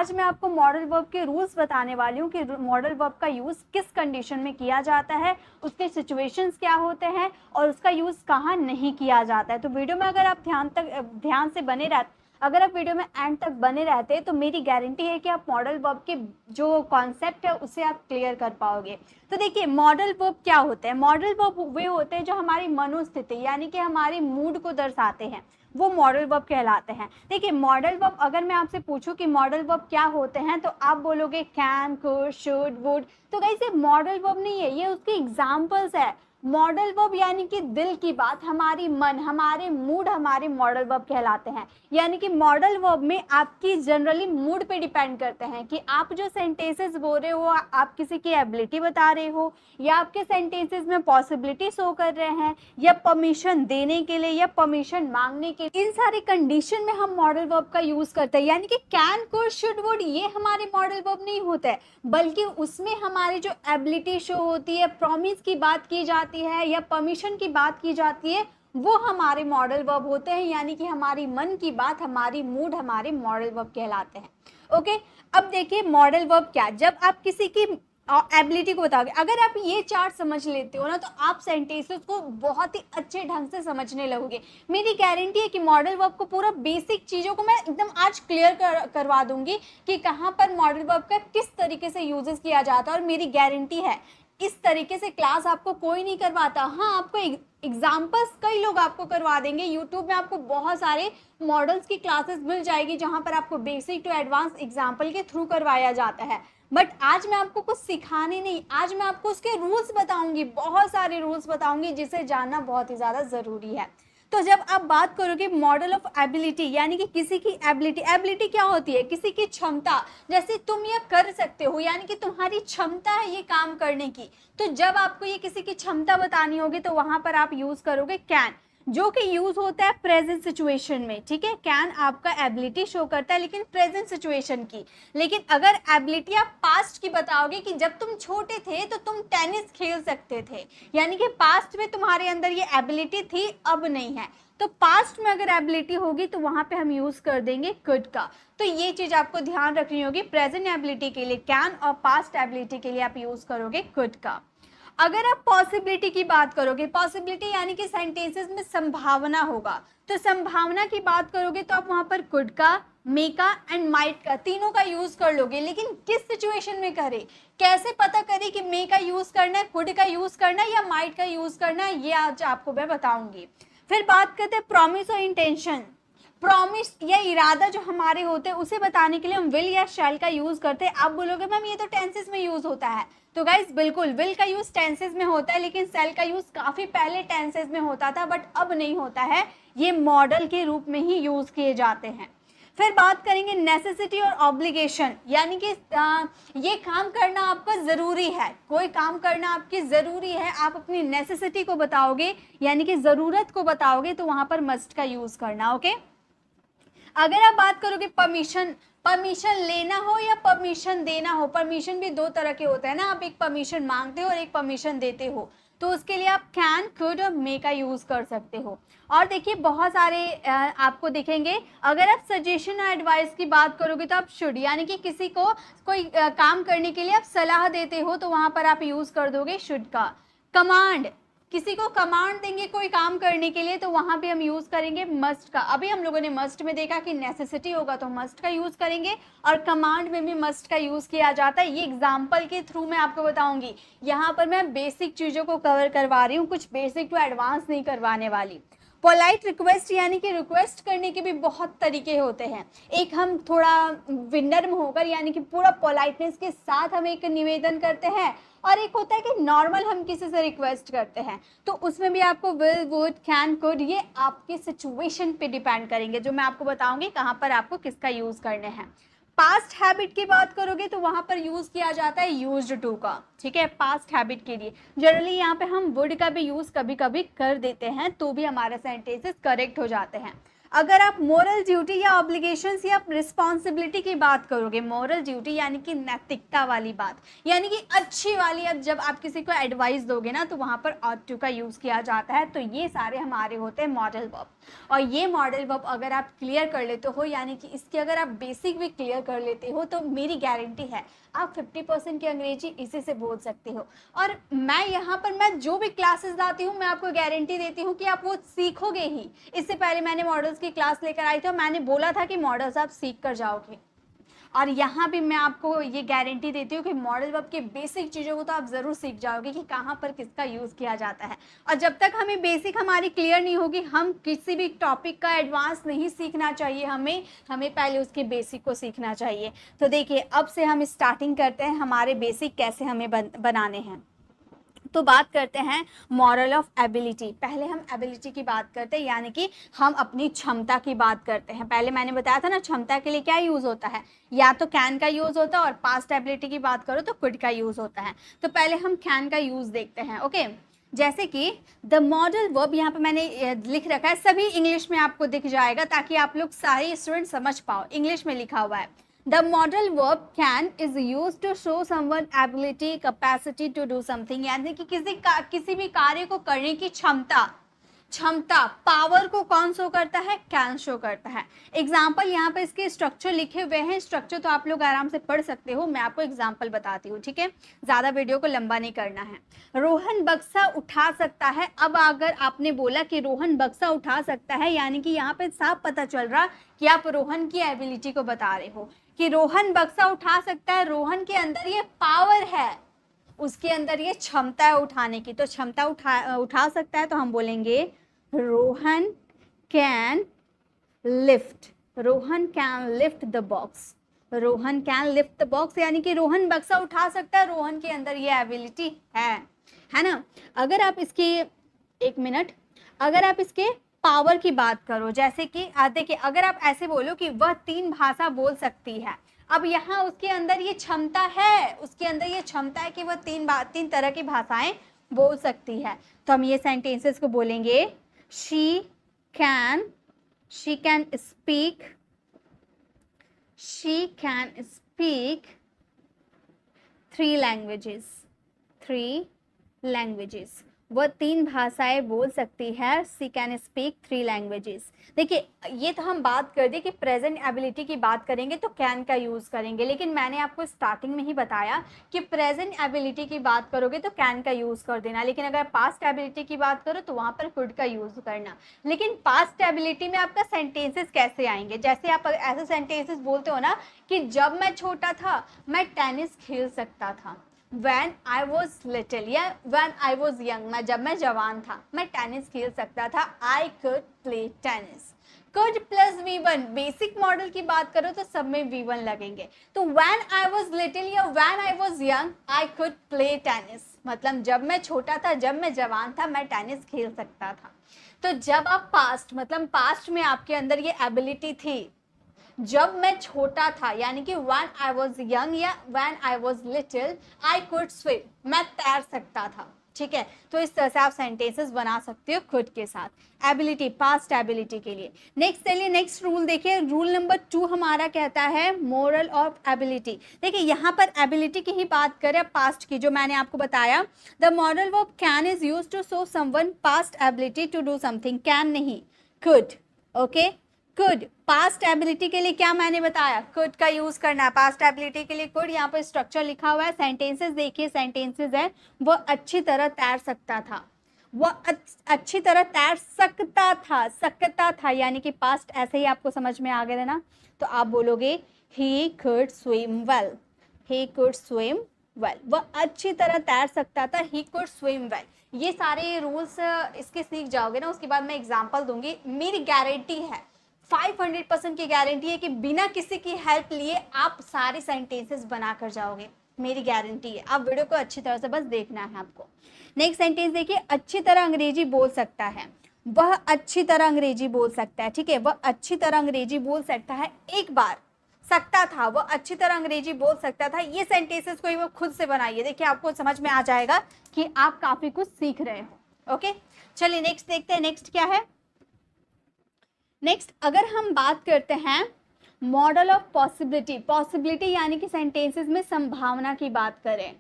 आज मैं आपको मॉडल वर्ब के रूल्स बताने वाली हूँ कि मॉडल वर्ब का यूज़ किस कंडीशन में किया जाता है, उसके सिचुएशंस क्या होते हैं और उसका यूज़ कहाँ नहीं किया जाता है। तो वीडियो में अगर आप ध्यान से बने रहते, अगर आप वीडियो में एंड तक बने रहते तो मेरी गारंटी है कि आप मॉडल वर्ब के जो कॉन्सेप्ट है उसे आप क्लियर कर पाओगे। तो देखिए मॉडल वर्ब क्या होते हैं। मॉडल वर्ब वे होते हैं जो हमारी मनोस्थिति यानी कि हमारे मूड को दर्शाते हैं, वो मॉडल वर्ब कहलाते हैं। देखिए मॉडल वर्ब अगर मैं आपसे पूछूं कि मॉडल वर्ब क्या होते हैं तो आप बोलोगे कैन, कुड, शुड, वुड। तो गाइस ये मॉडल वर्ब नहीं है, ये उसके एग्जांपल्स है। मॉडल वर्ब यानी कि दिल की बात, हमारी मन, हमारे मूड हमारे मॉडल वर्ब कहलाते हैं। यानी कि मॉडल वर्ब में आपकी जनरली मूड पे डिपेंड करते हैं कि आप जो सेंटेंसेस बोल रहे हो आप किसी की एबिलिटी बता रहे हो या आपके सेंटेंसेस में पॉसिबिलिटी शो कर रहे हैं या परमिशन देने के लिए या परमिशन मांगने के लिए। इन सारी कंडीशन में हम मॉडल वर्ब का यूज करते हैं। यानी कि कैन, कुड, शुड, वुड ये हमारे मॉडल वर्ब नहीं होते हैं, बल्कि उसमें हमारी जो एबिलिटी शो होती है, प्रॉमिस की बात की जाती है या परमिशन की बात की जाती है, वो हमारे मॉडल वर्ब होते हैं। यानी कि हमारी मन की बात, हमारी मूड हमारे मॉडल वर्ब कहलाते हैं। ओके, अब देखिए मॉडल वर्ब क्या, जब आप किसी की एबिलिटी को बताओगे, अगर आप ये चार्ट समझ लेते हो ना तो आप सेंटेंसेस को बहुत ही अच्छे ढंग से समझने लगोगे। मेरी गारंटी है कि मॉडल वर्ब को पूरा बेसिक चीज़ों को मैं एकदम आज क्लियर करवा दूंगी कि कहाँ पर मॉडल वर्ब का किस तरीके से यूजेस किया जाता है। और मेरी गारंटी है इस तरीके से क्लास आपको कोई नहीं करवाता। हाँ, आपको एग्जाम्पल्स कई लोग आपको करवा देंगे। यूट्यूब में आपको बहुत सारे मॉडल्स की क्लासेस मिल जाएगी जहाँ पर आपको बेसिक टू एडवांस एग्जाम्पल के थ्रू करवाया जाता है। बट आज मैं आपको कुछ सिखाने नहीं, आज मैं आपको उसके रूल्स बताऊंगी, बहुत सारे रूल्स बताऊंगी जिसे जानना बहुत ही ज़्यादा ज़रूरी है। तो जब आप बात करोगे मॉडल ऑफ एबिलिटी यानी कि किसी की एबिलिटी, एबिलिटी क्या होती है, किसी की क्षमता, जैसे तुम ये कर सकते हो यानी कि तुम्हारी क्षमता है ये काम करने की। तो जब आपको ये किसी की क्षमता बतानी होगी तो वहां पर आप यूज करोगे कैन, जो कि यूज होता है प्रेजेंट सिचुएशन में। ठीक है, कैन आपका एबिलिटी शो करता है लेकिन प्रेजेंट सिचुएशन की। लेकिन अगर एबिलिटी आप पास्ट की बताओगे कि जब तुम छोटे थे तो तुम टेनिस खेल सकते थे, यानी कि पास्ट में तुम्हारे अंदर ये एबिलिटी थी, अब नहीं है। तो पास्ट में अगर एबिलिटी होगी तो वहां पे हम यूज कर देंगे कुड का। तो ये चीज आपको ध्यान रखनी होगी, प्रेजेंट एबिलिटी के लिए कैन और पास्ट एबिलिटी के लिए आप यूज करोगे कुड का। अगर आप पॉसिबिलिटी की बात करोगे, पॉसिबिलिटी यानी कि सेंटेंसेस में संभावना होगा, तो संभावना की बात करोगे तो आप वहां पर कुड का, मे का एंड माइट का तीनों का यूज कर लोगे। लेकिन किस सिचुएशन में करें, कैसे पता करें कि मे का यूज करना है, कुड का यूज करना है या माइट का यूज करना है, ये आज आपको मैं बताऊंगी। फिर बात करते हैं प्रॉमिस और इंटेंशन। प्रॉमिस या इरादा जो हमारे होते हैं उसे बताने के लिए हम विल या शैल का यूज करते हैं। आप बोलोगे मैम ये तो टेंसेस में यूज होता है, तो गाइस बिल्कुल विल का यूज टेंसेस में होता है, लेकिन शैल का यूज काफी पहले टेंसेस में होता था बट अब नहीं होता है, ये मॉडल के रूप में ही यूज किए जाते हैं। फिर बात करेंगे नेसेसिटी और ऑब्लिगेशन, यानी कि ये काम करना आपका जरूरी है, कोई काम करना आपकी जरूरी है, आप अपनी नेसेसिटी को बताओगे यानी कि जरूरत को बताओगे तो वहां पर मस्ट का यूज करना। ओके, अगर आप बात करोगे परमिशन, परमिशन लेना हो या परमिशन देना हो, परमिशन भी दो तरह के होते हैं ना, आप एक परमिशन मांगते हो और एक परमिशन देते हो, तो उसके लिए आप कैन, कुड और मे का यूज कर सकते हो। और देखिए बहुत सारे आपको दिखेंगे। अगर आप सजेशन और एडवाइस की बात करोगे तो आप शुड, यानी कि किसी को कोई काम करने के लिए आप सलाह देते हो तो वहां पर आप यूज कर दोगे शुड का। कमांड, किसी को कमांड देंगे कोई काम करने के लिए तो वहां पे हम यूज करेंगे मस्ट का। अभी हम लोगों ने मस्ट में देखा कि नेसेसिटी होगा तो मस्ट का यूज करेंगे और कमांड में भी मस्ट का यूज किया जाता है। ये एग्जांपल के थ्रू मैं आपको बताऊंगी, यहाँ पर मैं बेसिक चीजों को कवर करवा रही हूँ, कुछ बेसिक टू एडवांस नहीं करवाने वाली। पोलाइट रिक्वेस्ट, यानी कि रिक्वेस्ट करने के भी बहुत तरीके होते हैं। एक हम थोड़ा विनम्र होकर यानी कि पूरा पोलाइटनेस के साथ हम एक निवेदन करते हैं, और एक होता है कि नॉर्मल हम किसी से रिक्वेस्ट करते हैं, तो उसमें भी आपको विल, वुड, कैन, कुड ये आपकी सिचुएशन पे डिपेंड करेंगे, जो मैं आपको बताऊंगी कहाँ पर आपको किसका यूज करने हैं। पास्ट हैबिट की बात करोगे तो वहां पर यूज किया जाता है यूज्ड टू का। ठीक है, पास्ट हैबिट के लिए जनरली यहाँ पे हम वुड का भी यूज कभी कभी कर देते हैं तो भी हमारे सेंटेंसेस करेक्ट हो जाते हैं। अगर आप मोरल ड्यूटी या ऑब्लिगेशंस या रिस्पॉन्सिबिलिटी की बात करोगे, मोरल ड्यूटी यानी कि नैतिकता वाली बात, यानी कि अच्छी वाली, अब जब आप किसी को एडवाइस दोगे ना तो वहाँ पर ought to का यूज़ किया जाता है। तो ये सारे हमारे होते हैं मॉडल वर्ब, और ये मॉडल वर्ब अगर आप क्लियर कर लेते हो, यानी कि इसके अगर आप बेसिक भी क्लियर कर लेते हो, तो मेरी गारंटी है आप 50% की अंग्रेजी इसी से बोल सकते हो। और मैं यहाँ पर मैं जो भी क्लासेस लाती हूँ, मैं आपको गारंटी देती हूँ कि आप वो सीखोगे ही। इससे पहले मैंने मॉडल्स की क्लास लेकर आई थी और मैंने बोला था कि मॉडल्स आप सीख कर जाओगे, और यहाँ भी मैं आपको ये गारंटी देती हूँ कि मॉडल वर्ब की बेसिक चीज़ों को तो आप ज़रूर सीख जाओगे कि कहाँ पर किसका यूज़ किया जाता है। और जब तक हमें बेसिक हमारी क्लियर नहीं होगी, हम किसी भी टॉपिक का एडवांस नहीं सीखना चाहिए, हमें पहले उसके बेसिक को सीखना चाहिए। तो देखिए, अब से हम स्टार्टिंग करते हैं हमारे बेसिक कैसे हमें बनाने हैं। तो बात करते हैं मॉरल ऑफ एबिलिटी। पहले हम एबिलिटी की बात करते हैं, यानी कि हम अपनी क्षमता की बात करते हैं। पहले मैंने बताया था ना, क्षमता के लिए क्या यूज़ होता है, या तो कैन का यूज़ होता है, और पास्ट एबिलिटी की बात करो तो कुड का यूज़ होता है। तो पहले हम कैन का यूज़ देखते हैं। ओके, जैसे कि द मॉडल वर्ब, यहाँ पे मैंने लिख रखा है, सभी इंग्लिश में आपको दिख जाएगा ताकि आप लोग सारे स्टूडेंट समझ पाओ। इंग्लिश में लिखा हुआ है, The modal verb can is used to show someone ability, capacity to do something, यानी कि किसी भी कार्य को करने की क्षमता, पावर को कौन शो करता है, कैन शो करता है। एग्जाम्पल यहाँ पे इसके स्ट्रक्चर लिखे हुए हैं, स्ट्रक्चर तो आप लोग आराम से पढ़ सकते हो, मैं आपको एग्जाम्पल बताती हूँ, ठीक है, ज़्यादा वीडियो को लंबा नहीं करना है। रोहन बक्सा उठा सकता है। अब अगर आपने बोला कि रोहन बक्सा उठा सकता है, यानी कि यहाँ पे साफ पता चल रहा कि आप रोहन की एबिलिटी को बता रहे हो कि रोहन बक्सा उठा सकता है, रोहन के अंदर ये पावर है, उसके अंदर ये क्षमता है उठाने की। तो क्षमता उठा सकता है, तो हम बोलेंगे Rohan can lift, Rohan can lift the box, Rohan can lift the box, यानी कि रोहन बक्सा उठा सकता है, रोहन के अंदर ये एबिलिटी है ना। अगर आप इसकी, एक मिनट, अगर आप इसके पावर की बात करो, जैसे कि देखिए, अगर आप ऐसे बोलो कि वह 3 भाषा बोल सकती है, अब यहाँ उसके अंदर ये क्षमता है, उसके अंदर ये क्षमता है कि वह 3 तरह की भाषाएं बोल सकती है। तो हम ये सेंटेंसेस को बोलेंगे, शी कैन स्पीक 3 लैंग्वेजेस, वह 3 भाषाएं बोल सकती है। She can speak 3 languages. देखिए, ये तो हम बात कर दी कि प्रेजेंट एबिलिटी की बात करेंगे तो कैन का यूज़ करेंगे, लेकिन मैंने आपको स्टार्टिंग में ही बताया कि प्रेजेंट एबिलिटी की बात करोगे तो कैन का यूज़ कर देना, लेकिन अगर पास्ट एबिलिटी की बात करो तो वहाँ पर कुड का यूज़ करना। लेकिन पास्ट एबिलिटी में आपका सेंटेंसेस कैसे आएंगे, जैसे आप ऐसे सेंटेंसेस बोलते हो ना कि जब मैं छोटा था मैं टेनिस खेल सकता था, When I was little या when I was young, जब मैं जवान था मैं टेनिस खेल सकता था, I could play tennis। could plus V1, basic model की बात करो तो सब में V1 लगेंगे। तो when I was little या when I was young, I could play tennis, मतलब जब मैं छोटा था, जब मैं जवान था, मैं टेनिस खेल सकता था। तो जब आप पास्ट, मतलब पास्ट में आपके अंदर ये एबिलिटी थी, जब मैं छोटा था, यानी कि when I was young या when I was little, I could swim, मैं तैर सकता था, ठीक है। तो इस तरह से आप सेंटेंसेस बना सकते हो खुद के साथ एबिलिटी, पास्ट एबिलिटी के लिए। नेक्स्ट चलिए, नेक्स्ट रूल देखिए, रूल नंबर 2 हमारा कहता है मोरल ऑफ एबिलिटी। देखिए, यहाँ पर एबिलिटी की ही बात करें पास्ट की, जो मैंने आपको बताया, the modal verb can is used to show someone past ability to do something, can नहीं, could. Okay, could past ability के लिए क्या मैंने बताया, कुड का यूज करना है। पास्ट एबिलिटी के लिए कुड, यहाँ पर स्ट्रक्चर लिखा हुआ है, सेंटेंसेस देखिए, सेंटेंसेस है, वो अच्छी तरह तैर सकता था, वो अच्छी तरह तैर सकता था, यानी कि पास्ट ऐसे ही आपको समझ में आ गया ना, तो आप बोलोगे he could swim well, he could swim well, वह अच्छी तरह तैर सकता था, ही कुड स्विम वेल। ये सारे रूल्स इसके सीख जाओगे ना, उसके बाद मैं एग्जाम्पल दूंगी, मेरी गारंटी है 500% की गारंटी है कि बिना किसी की हेल्प लिए आप सारे सेंटेंसेस बना कर जाओगे, मेरी गारंटी है। आप वीडियो को अच्छी तरह से बस देखना है आपको। नेक्स्ट सेंटेंस देखिए, अच्छी तरह अंग्रेजी बोल सकता है, वह अच्छी तरह अंग्रेजी बोल सकता है, ठीक है, वह अच्छी तरह अंग्रेजी बोल सकता है, एक बार सकता था, वह अच्छी तरह अंग्रेजी बोल सकता था। ये सेंटेंसेस को वो खुद से बनाइए, देखिए आपको समझ में आ जाएगा कि आप काफी कुछ सीख रहे हो। ओके, चलिए नेक्स्ट देखते हैं, नेक्स्ट क्या है। नेक्स्ट अगर हम बात करते हैं मॉडल ऑफ पॉसिबिलिटी, पॉसिबिलिटी यानी कि सेंटेंसेस में संभावना की बात करें,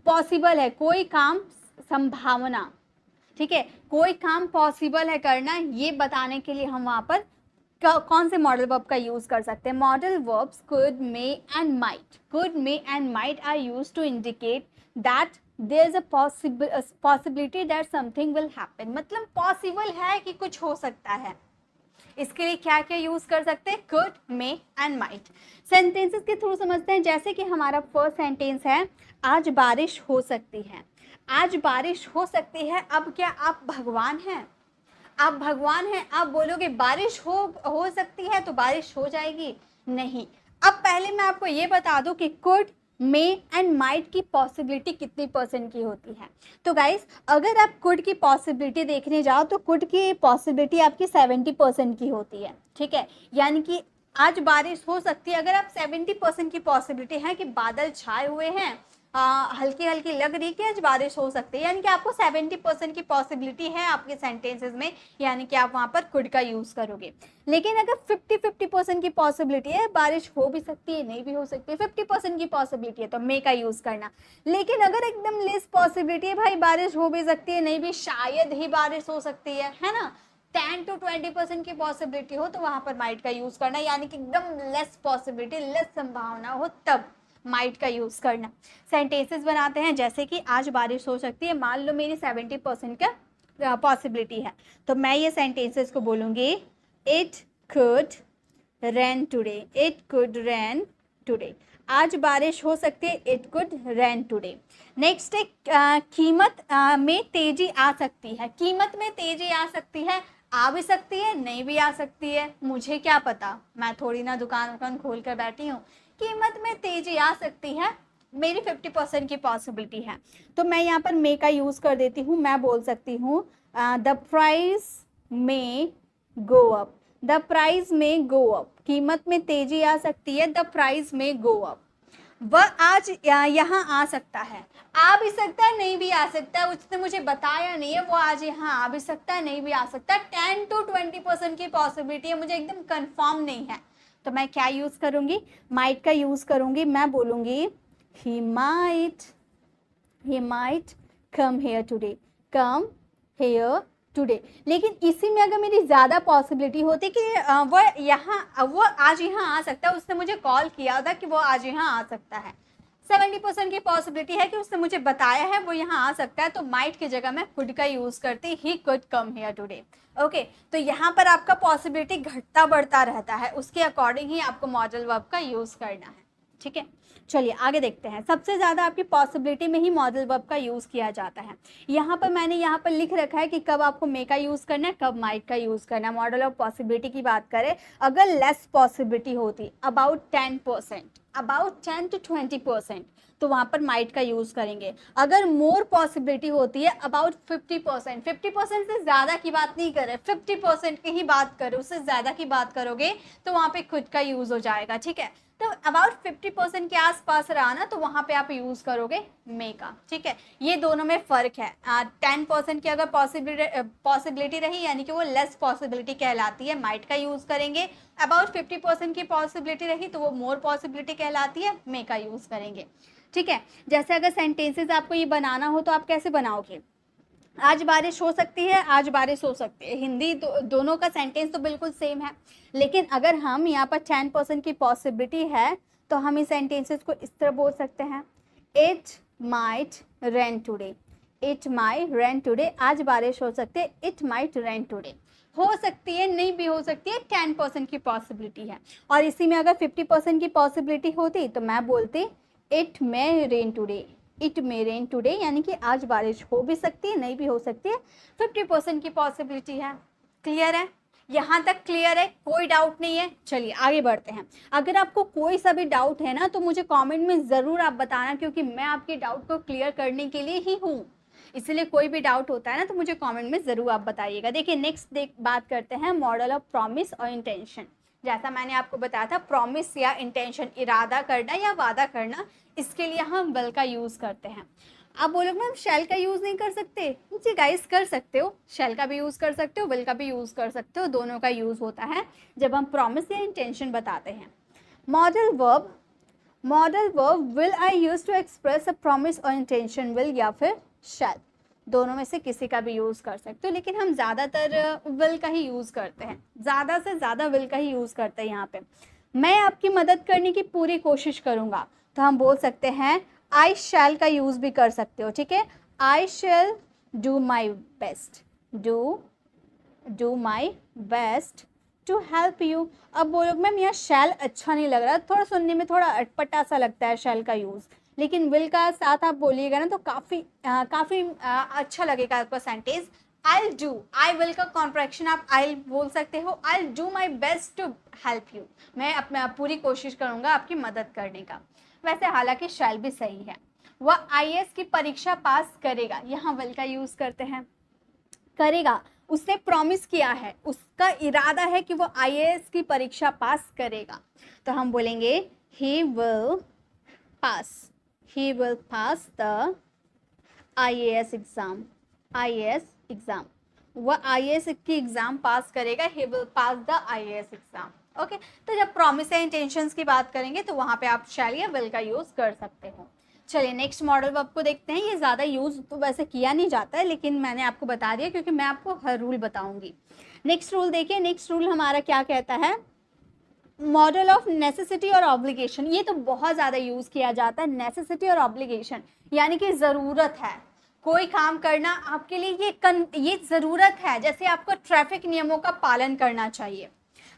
पॉसिबल है कोई काम, संभावना, ठीक है, कोई काम पॉसिबल है करना, ये बताने के लिए हम वहां पर कौन से मॉडल वर्ब का यूज कर सकते हैं? Modal verbs could, may and might, could, may and might are used to indicate that there is a possibility that something will happen, मतलब पॉसिबल है कि कुछ हो सकता है। इसके लिए क्या क्या यूज कर सकते हैं? Could, may and might. Sentences के थ्रू समझते हैं, जैसे कि हमारा फर्स्ट सेंटेंस है, आज बारिश हो सकती है, आज बारिश हो सकती है। अब क्या आप भगवान हैं? आप भगवान हैं, आप बोलोगे बारिश हो सकती है तो बारिश हो जाएगी? नहीं। अब पहले मैं आपको ये बता दूं कि कुड, मे एंड माइट की पॉसिबिलिटी कितनी % की होती है। तो गाइस अगर आप कुड की पॉसिबिलिटी देखने जाओ तो कुड की पॉसिबिलिटी आपकी 70% की होती है, ठीक है, यानी कि आज बारिश हो सकती है। अगर आप 70% की पॉसिबिलिटी है कि बादल छाए हुए हैं, हल्की हल्की लग रही कि आज बारिश हो सकती है, यानी कि आपको 70% की पॉसिबिलिटी है आपके सेंटेंसेस में, यानी कि आप वहां पर कुड का यूज करोगे। लेकिन अगर 50% की पॉसिबिलिटी है, बारिश हो भी सकती है, नहीं भी हो सकती है, 50% की पॉसिबिलिटी है तो मे का यूज करना। लेकिन अगर एकदम लेस पॉसिबिलिटी है, भाई बारिश हो भी सकती है, नहीं भी, शायद ही बारिश हो सकती है ना, 10 to 20% की पॉसिबिलिटी हो तो वहां पर माइट का यूज करना, यानी कि एकदम लेस पॉसिबिलिटी, लेस संभावना हो तब माइट का यूज करना। सेंटेंसेस बनाते हैं, जैसे कि आज बारिश हो सकती है, मान लो मेरी 70% का पॉसिबिलिटी है, तो मैं ये सेंटेंसेस को बोलूंगी, it could rain today, it could rain today, आज बारिश हो सकती है, it could rain today. Next है कीमत में तेजी आ सकती है, कीमत में तेजी आ सकती है, आ भी सकती है, नहीं भी आ सकती है, मुझे क्या पता, मैं थोड़ी ना दुकान खोल कर बैठी हूँ। कीमत में तेजी आ सकती है, मेरी 50% की पॉसिबिलिटी है, तो मैं यहाँ पर मे का यूज कर देती हूँ। मैं बोल सकती हूँ द प्राइस में गो अप, द प्राइस में गो अप, कीमत में तेजी आ सकती है, द प्राइस में गो अप। वह आज यहाँ आ सकता है, आ भी सकता है, नहीं भी आ सकता है, उसने मुझे बताया नहीं है, वो आज यहाँ आ भी सकता है, नहीं भी आ सकता है, 10 to 20% की पॉसिबिलिटी है, मुझे एकदम कंफर्म नहीं है, तो मैं क्या यूज करूंगी? माइट का यूज करूंगी। मैं बोलूंगी he might come here today, come here today। लेकिन इसी में अगर मेरी ज्यादा पॉसिबिलिटी होती कि वो आज यहाँ आ सकता है, उसने मुझे कॉल किया था कि वो आज यहाँ आ सकता है, 70% की पॉसिबिलिटी है कि उसने मुझे बताया है वो यहाँ आ सकता है, तो माइट की जगह मैं कुड का यूज करती, he could come here today. Okay, तो यहाँ पर आपका पॉसिबिलिटी घटता बढ़ता रहता है, उसके अकॉर्डिंग ही आपको मॉडल वर्ब का यूज करना है, ठीक है। चलिए आगे देखते हैं। सबसे ज्यादा आपकी पॉसिबिलिटी में ही मॉडल वर्ब का यूज किया जाता है। यहाँ पर मैंने यहाँ पर लिख रखा है कि कब आपको मे का यूज करना है, कब माइट का यूज करना है। मॉडल ऑफ पॉसिबिलिटी की बात करें, अगर लेस पॉसिबिलिटी होती, अबाउट 10%, अबाउट 10 to 20%, तो वहां पर माइट का यूज करेंगे। अगर मोर पॉसिबिलिटी होती है, अबाउट 50%, 50% से ज्यादा की बात नहीं कर रहे, 50% की ही बात करो, उससे ज्यादा की बात करोगे तो वहां पे खुद का यूज हो जाएगा, ठीक है। तो अबाउट 50% के आसपास रहा ना, तो वहां पे आप यूज करोगे मे का, ठीक है। ये दोनों में फर्क है। 10% की अगर पॉसिबिलिटी रही, यानी कि वो लेस पॉसिबिलिटी कहलाती है, माइट का यूज करेंगे। अबाउट 50% की पॉसिबिलिटी रही तो वो मोर पॉसिबिलिटी कहलाती है, मे का यूज करेंगे, ठीक है। जैसे अगर सेंटेंसेस आपको ये बनाना हो तो आप कैसे बनाओगे? आज बारिश हो सकती है, आज बारिश हो सकती है, हिंदी दोनों का सेंटेंस तो बिल्कुल सेम है, लेकिन अगर हम यहाँ पर 10% की पॉसिबिलिटी है तो हम इस सेंटेंसेस को इस तरह बोल सकते हैं, it might rain today, it might rain today, आज बारिश हो सकती है, इट माइट रेन टुडे। हो सकती है, नहीं भी हो सकती है, 10% की पॉसिबिलिटी है। और इसी में अगर 50% की पॉसिबिलिटी होती तो मैं बोलती it may rain today, it may rain today, यानी कि आज बारिश हो भी सकती है, नहीं भी हो सकती है, 50% की पॉसिबिलिटी है। क्लियर है? यहाँ तक क्लियर है? कोई डाउट नहीं है? चलिए आगे बढ़ते हैं। अगर आपको कोई सा भी डाउट है ना तो मुझे कमेंट में ज़रूर आप बताना, क्योंकि मैं आपके डाउट को क्लियर करने के लिए ही हूँ, इसलिए कोई भी डाउट होता है ना तो मुझे कमेंट में ज़रूर आप बताइएगा। देखिए नेक्स्ट बात करते हैं मॉडल ऑफ प्रॉमिस और इंटेंशन। जैसा मैंने आपको बताया था, प्रॉमिस या इंटेंशन, इरादा करना या वादा करना, इसके लिए हम विल का यूज़ करते हैं। आप बोलोगे मैम शैल का यूज़ नहीं कर सकते? जी गाइस कर सकते हो, शैल का भी यूज़ कर सकते हो, विल का भी यूज़ कर सकते हो, दोनों का यूज़ होता है जब हम प्रॉमिस या इंटेंशन बताते हैं। Modal verb will I use to express a promise और इंटेंशन, विल या फिर शैल, दोनों में से किसी का भी यूज़ कर सकते हो, लेकिन हम ज़्यादातर विल का ही यूज़ करते हैं, ज़्यादा से ज़्यादा विल का ही यूज़ करते हैं यहाँ पे। मैं आपकी मदद करने की पूरी कोशिश करूँगा, तो हम बोल सकते हैं आई शैल का यूज़ भी कर सकते हो, ठीक है। I shall do my best, do my best to help you. अब बोलोगे मैम यह शैल अच्छा नहीं लग रहा, थोड़ा सुनने में थोड़ा अटपटा सा लगता है शैल का यूज़, लेकिन विल का साथ आप बोलिएगा ना तो काफ़ी अच्छा लगेगा आपका sentence. I do, I will का कॉन्ट्रैक्शन आप आई बोल सकते हो, I do my best to help you, मैं अपना पूरी कोशिश करूँगा आपकी मदद करने का। वैसे हालांकि शैल भी सही है। वह IAS की परीक्षा पास करेगा, यहाँ विल का यूज़ करते हैं। करेगा, उसने प्रॉमिस किया है, उसका इरादा है कि वो IAS की परीक्षा पास करेगा, तो हम बोलेंगे he will pass the IAS exam, वह IAS की एग्जाम पास करेगा, he will pass the IAS exam. Okay, तो जब प्रॉमिस या इंटेंशंस की बात करेंगे तो वहां पे आप शैल या विल का यूज कर सकते हो। चलिए नेक्स्ट मॉडल वर्ब को देखते हैं। ये ज़्यादा यूज़ तो वैसे किया नहीं जाता है, लेकिन मैंने आपको बता दिया क्योंकि मैं आपको हर रूल बताऊंगी। नेक्स्ट रूल देखिए, नेक्स्ट रूल हमारा क्या कहता है, मॉडल ऑफ नेसेसिटी और ऑब्लिगेशन। ये तो बहुत ज़्यादा यूज़ किया जाता है, नेसेसिटी और ऑब्लिगेशन, यानी कि ज़रूरत है कोई काम करना आपके लिए, ये ज़रूरत है, जैसे आपको ट्रैफिक नियमों का पालन करना चाहिए,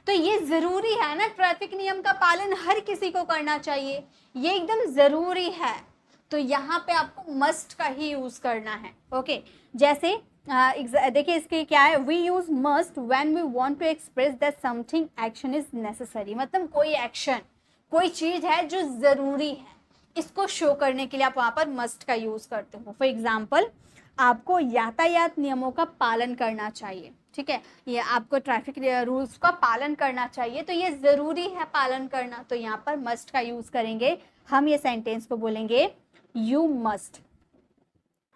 तो ये ज़रूरी है ना, ट्रैफिक नियम का पालन हर किसी को करना चाहिए, ये एकदम ज़रूरी है, तो यहाँ पे आपको मस्ट का ही यूज़ करना है। ओके, जैसे देखिए इसके क्या है, we use must when we want to express that something action is necessary, मतलब कोई एक्शन, कोई चीज़ है जो ज़रूरी है, इसको शो करने के लिए आप वहाँ पर मस्ट का यूज़ करते हो। फॉर एग्जाम्पल, आपको यातायात नियमों का पालन करना चाहिए, ठीक है, ये आपको ट्रैफिक रूल्स का पालन करना चाहिए, तो ये ज़रूरी है पालन करना, तो यहाँ पर मस्ट का यूज़ करेंगे। हम ये सेंटेंस को बोलेंगे यू मस्ट,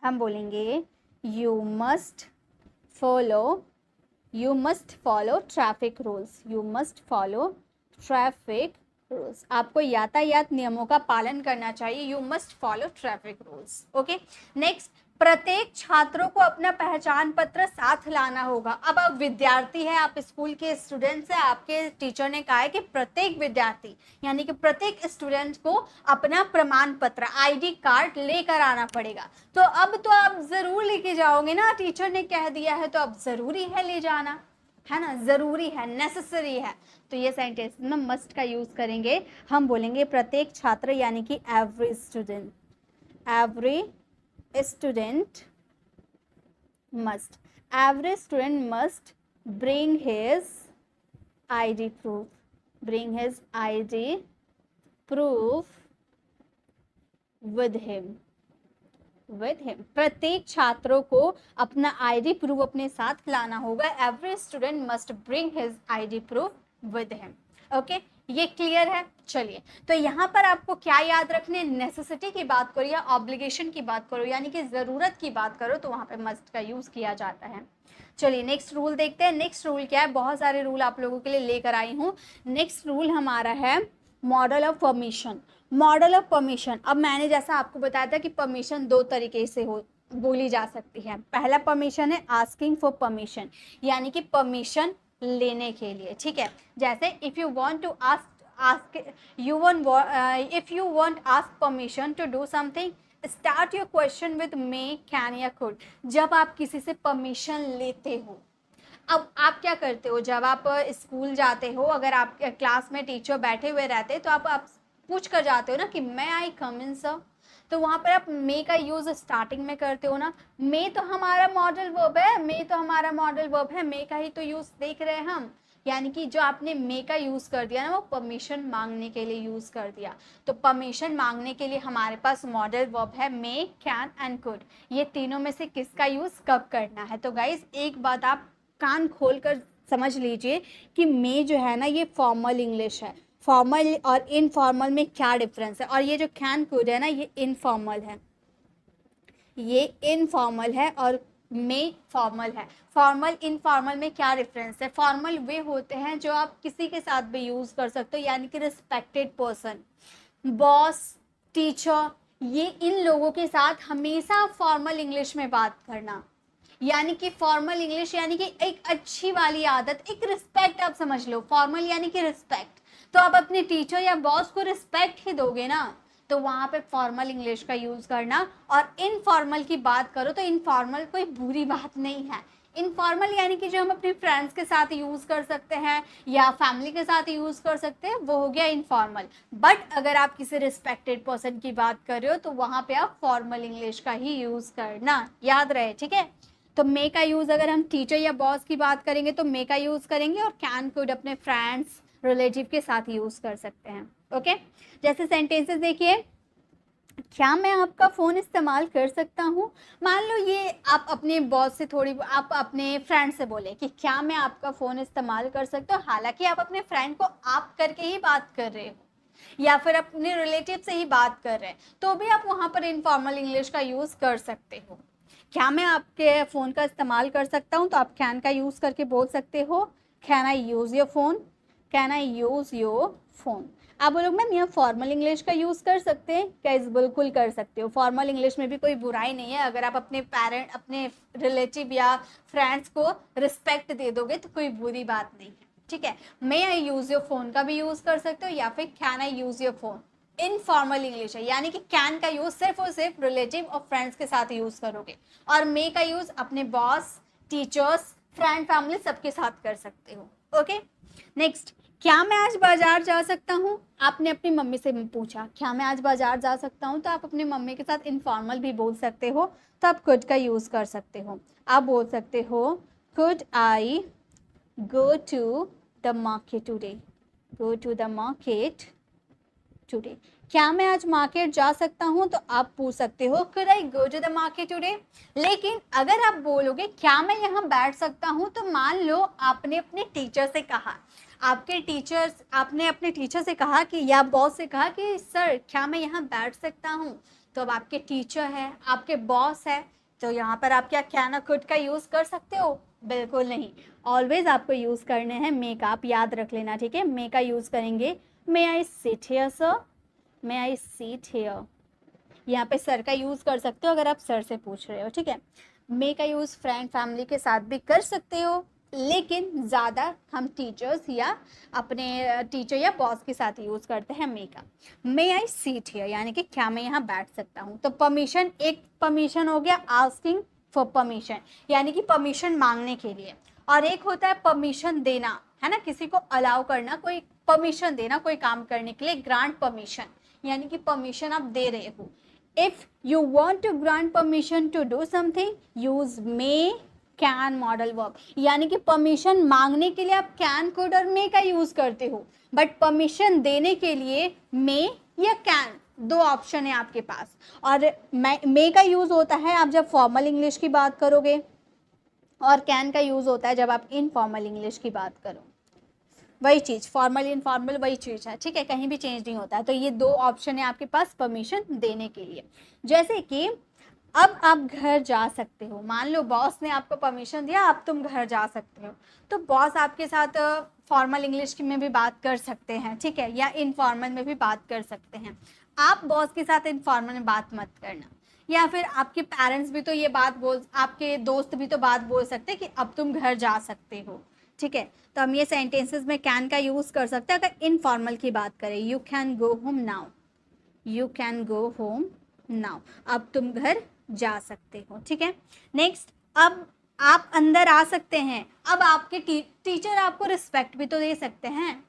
हम बोलेंगे you must follow traffic rules, you must follow traffic rules, आपको यातायात नियमों का पालन करना चाहिए, you must follow traffic rules. Okay, next, प्रत्येक छात्रों को अपना पहचान पत्र साथ लाना होगा। अब आप विद्यार्थी हैं, आप स्कूल के स्टूडेंट्स हैं, आपके टीचर ने कहा है कि प्रत्येक विद्यार्थी यानी कि प्रत्येक स्टूडेंट को अपना प्रमाण पत्र ID कार्ड लेकर आना पड़ेगा, तो अब तो आप जरूर लेके जाओगे ना, टीचर ने कह दिया है तो अब जरूरी है ले जाना, है ना, जरूरी है, नेसेसरी है, तो ये सेंटेंस में मस्ट का यूज करेंगे। हम बोलेंगे प्रत्येक छात्र यानी कि every student must bring his ID proof with him। प्रत्येक छात्रों को अपना ID प्रूफ अपने साथ लाना होगा। Every student must bring his ID proof with him. Okay, ये क्लियर है। चलिए, तो यहाँ पर आपको क्या याद रखने, नेसेसिटी की बात करो या ऑब्लिगेशन की बात करो, यानी कि ज़रूरत की बात करो, तो वहाँ पे मस्ट का यूज़ किया जाता है। चलिए नेक्स्ट रूल देखते हैं। नेक्स्ट रूल क्या है, बहुत सारे रूल आप लोगों के लिए लेकर आई हूँ। नेक्स्ट रूल हमारा है model of permission. Model of permission, अब मैंने जैसा आपको बताया था कि परमिशन दो तरीके से बोली जा सकती है। पहला परमिशन है आस्किंग फॉर परमिशन, यानी कि परमिशन लेने के लिए, ठीक है, जैसे if you want to ask permission to do something, start your question with may, can या कुड। जब आप किसी से परमिशन लेते हो, अब आप क्या करते हो, जब आप स्कूल जाते हो, अगर आप क्लास में टीचर बैठे हुए रहते हैं तो आप पूछ कर जाते हो ना कि मे आई कम इन सर, तो वहाँ पर आप मे का यूज़ स्टार्टिंग में करते हो ना। मे तो हमारा मॉडल वर्ब है, मे का ही तो यूज़ देख रहे हैं हम, यानी कि जो आपने मे का यूज़ कर दिया ना, वो परमिशन मांगने के लिए यूज़ कर दिया। तो परमिशन मांगने के लिए हमारे पास मॉडल वर्ब है मे, कैन एंड कुड। ये तीनों में से किसका यूज़ कब करना है, तो गाइज एक बात आप कान खोल कर समझ लीजिए कि मे जो है ना, ये फॉर्मल इंग्लिश है। फॉर्मल और इनफॉर्मल में क्या डिफरेंस है, और ये जो कैन कुड है ना, ये इनफॉर्मल है। ये इनफॉर्मल है और मे फॉर्मल है। फॉर्मल इनफॉर्मल में क्या डिफरेंस है? फॉर्मल वे होते हैं जो आप किसी के साथ भी यूज कर सकते हो, यानी कि रिस्पेक्टेड पर्सन, बॉस, टीचर, ये इन लोगों के साथ हमेशा फॉर्मल इंग्लिश में बात करना, यानी कि फॉर्मल इंग्लिश यानी कि एक अच्छी वाली आदत, एक रिस्पेक्ट आप समझ लो। फॉर्मल यानी कि रिस्पेक्ट, तो आप अपने टीचर या बॉस को रिस्पेक्ट ही दोगे ना, तो वहां पे फॉर्मल इंग्लिश का यूज करना। और इनफॉर्मल की बात करो तो इनफॉर्मल कोई बुरी बात नहीं है। इनफॉर्मल यानी कि जो हम अपने फ्रेंड्स के साथ यूज कर सकते हैं या फैमिली के साथ यूज कर सकते हैं, वो हो गया इनफॉर्मल। बट अगर आप किसी रिस्पेक्टेड पर्सन की बात कर रहे हो तो वहां पे आप फॉर्मल इंग्लिश का ही यूज करना, याद रहे, ठीक है। तो मे का यूज अगर हम टीचर या बॉस की बात करेंगे तो मे का यूज करेंगे, और कैन कुड अपने फ्रेंड्स रिलेटिव के साथ यूज कर सकते हैं। ओके, जैसे सेंटेंसेस देखिए, क्या मैं आपका फ़ोन इस्तेमाल कर सकता हूँ? मान लो ये आप अपने बॉस से आप अपने फ्रेंड से बोले कि क्या मैं आपका फ़ोन इस्तेमाल कर सकता हूँ, हालांकि आप अपने फ्रेंड को आप करके ही बात कर रहे हो या फिर अपने रिलेटिव से ही बात कर रहे हैं, तो भी आप वहाँ पर इनफॉर्मल इंग्लिश का यूज़ कर सकते हो। क्या मैं आपके फ़ोन का इस्तेमाल कर सकता हूँ, तो आप कैन का यूज़ करके बोल सकते हो, can I use your phone, can I use your phone. आप बोलोगे मैम यहाँ फॉर्मल इंग्लिश का यूज़ कर सकते हैं क्या? बिल्कुल कर सकते हो, फॉर्मल इंग्लिश में भी कोई बुराई नहीं है। अगर आप अपने पेरेंट, अपने रिलेटिव या फ्रेंड्स को रिस्पेक्ट दे दोगे तो कोई बुरी बात नहीं है, ठीक है। मे आई यूज़ योर फ़ोन का भी यूज़ कर सकते हो, या फिर can I use your phone. Informal English है, यानी कि कैन का यूज़ सिर्फ और सिर्फ रिलेटिव और फ्रेंड्स के साथ यूज़ करोगे, और मे का यूज़ अपने बॉस, टीचर्स, फ्रेंड, फैमिली सबके साथ कर सकते हो। ओके, नेक्स्ट, क्या मैं आज बाजार जा सकता हूँ? आपने अपनी मम्मी से पूछा क्या मैं आज बाजार जा सकता हूँ, तो आप अपनी मम्मी के साथ इनफॉर्मल भी बोल सकते हो, तो आप कुड का यूज़ कर सकते हो। आप बोल सकते हो could I go to the market today, go to the market today. क्या मैं आज मार्केट जा सकता हूँ, तो आप पूछ सकते हो could I go to the market today. लेकिन अगर आप बोलोगे क्या मैं यहाँ बैठ सकता हूँ, तो मान लो आपने अपने टीचर से कहा, आपने अपने टीचर से कहा कि या बॉस से कहा कि सर क्या मैं यहाँ बैठ सकता हूँ, तो अब आपके टीचर है, आपके बॉस है, तो यहाँ पर आप क्या कैन और कुड का यूज़ कर सकते हो? बिल्कुल नहीं, ऑलवेज आपको यूज़ करने हैं मे का, आप याद रख लेना, ठीक है। मे का यूज़ करेंगे, may I sit here sir, may I seat here. यहाँ पे सर का यूज़ कर सकते हो अगर आप सर से पूछ रहे हो, ठीक है। मे का यूज़ फ्रेंड फैमिली के साथ भी कर सकते हो, लेकिन ज़्यादा हम टीचर्स या अपने टीचर या बॉस के साथ यूज़ करते हैं मे का। मे आई सीट हियर यानी कि क्या मैं यहाँ बैठ सकता हूँ। तो परमिशन, एक परमिशन हो गया आस्किंग फॉर परमिशन, यानी कि परमिशन मांगने के लिए, और एक होता है परमिशन देना, है ना, किसी को अलाउ करना, कोई परमिशन देना कोई काम करने के लिए, ग्रांट परमिशन, यानी कि परमिशन आप दे रहे हो। If you want to grant permission to do something, use may, can modal verb, यानी कि परमिशन मांगने के लिए आप कैन, कुड और मे का यूज करते हो, बट परमिशन देने के लिए मे या कैन, दो ऑप्शन है आपके पास। और मे का यूज होता है आप जब फॉर्मल इंग्लिश की बात करोगे, और कैन का यूज होता है जब आप इनफॉर्मल इंग्लिश की बात करो। वही चीज़, फॉर्मल इनफॉर्मल वही चीज़ है, ठीक है, कहीं भी चेंज नहीं होता है। तो ये दो ऑप्शन है आपके पास परमिशन देने के लिए। जैसे कि अब आप घर जा सकते हो, मान लो बॉस ने आपको परमिशन दिया, अब तुम घर जा सकते हो, तो बॉस आपके साथ फॉर्मल इंग्लिश में भी बात कर सकते हैं, ठीक है, या इनफॉर्मल में भी बात कर सकते हैं। आप बॉस के साथ इनफॉर्मल में बात मत करना, या फिर आपके पेरेंट्स भी तो ये बात आपके दोस्त भी तो बात बोल सकते हैं कि अब तुम घर जा सकते हो, ठीक है। तो हम ये सेंटेंसेस में कैन का यूज़ कर सकते हैं अगर इनफॉर्मल की बात करें। You can go home now, you can go home now, अब तुम घर जा सकते हो, ठीक है। नेक्स्ट, अब आप अंदर आ सकते हैं। अब आपके टीचर आपको रिस्पेक्ट भी तो दे सकते हैं,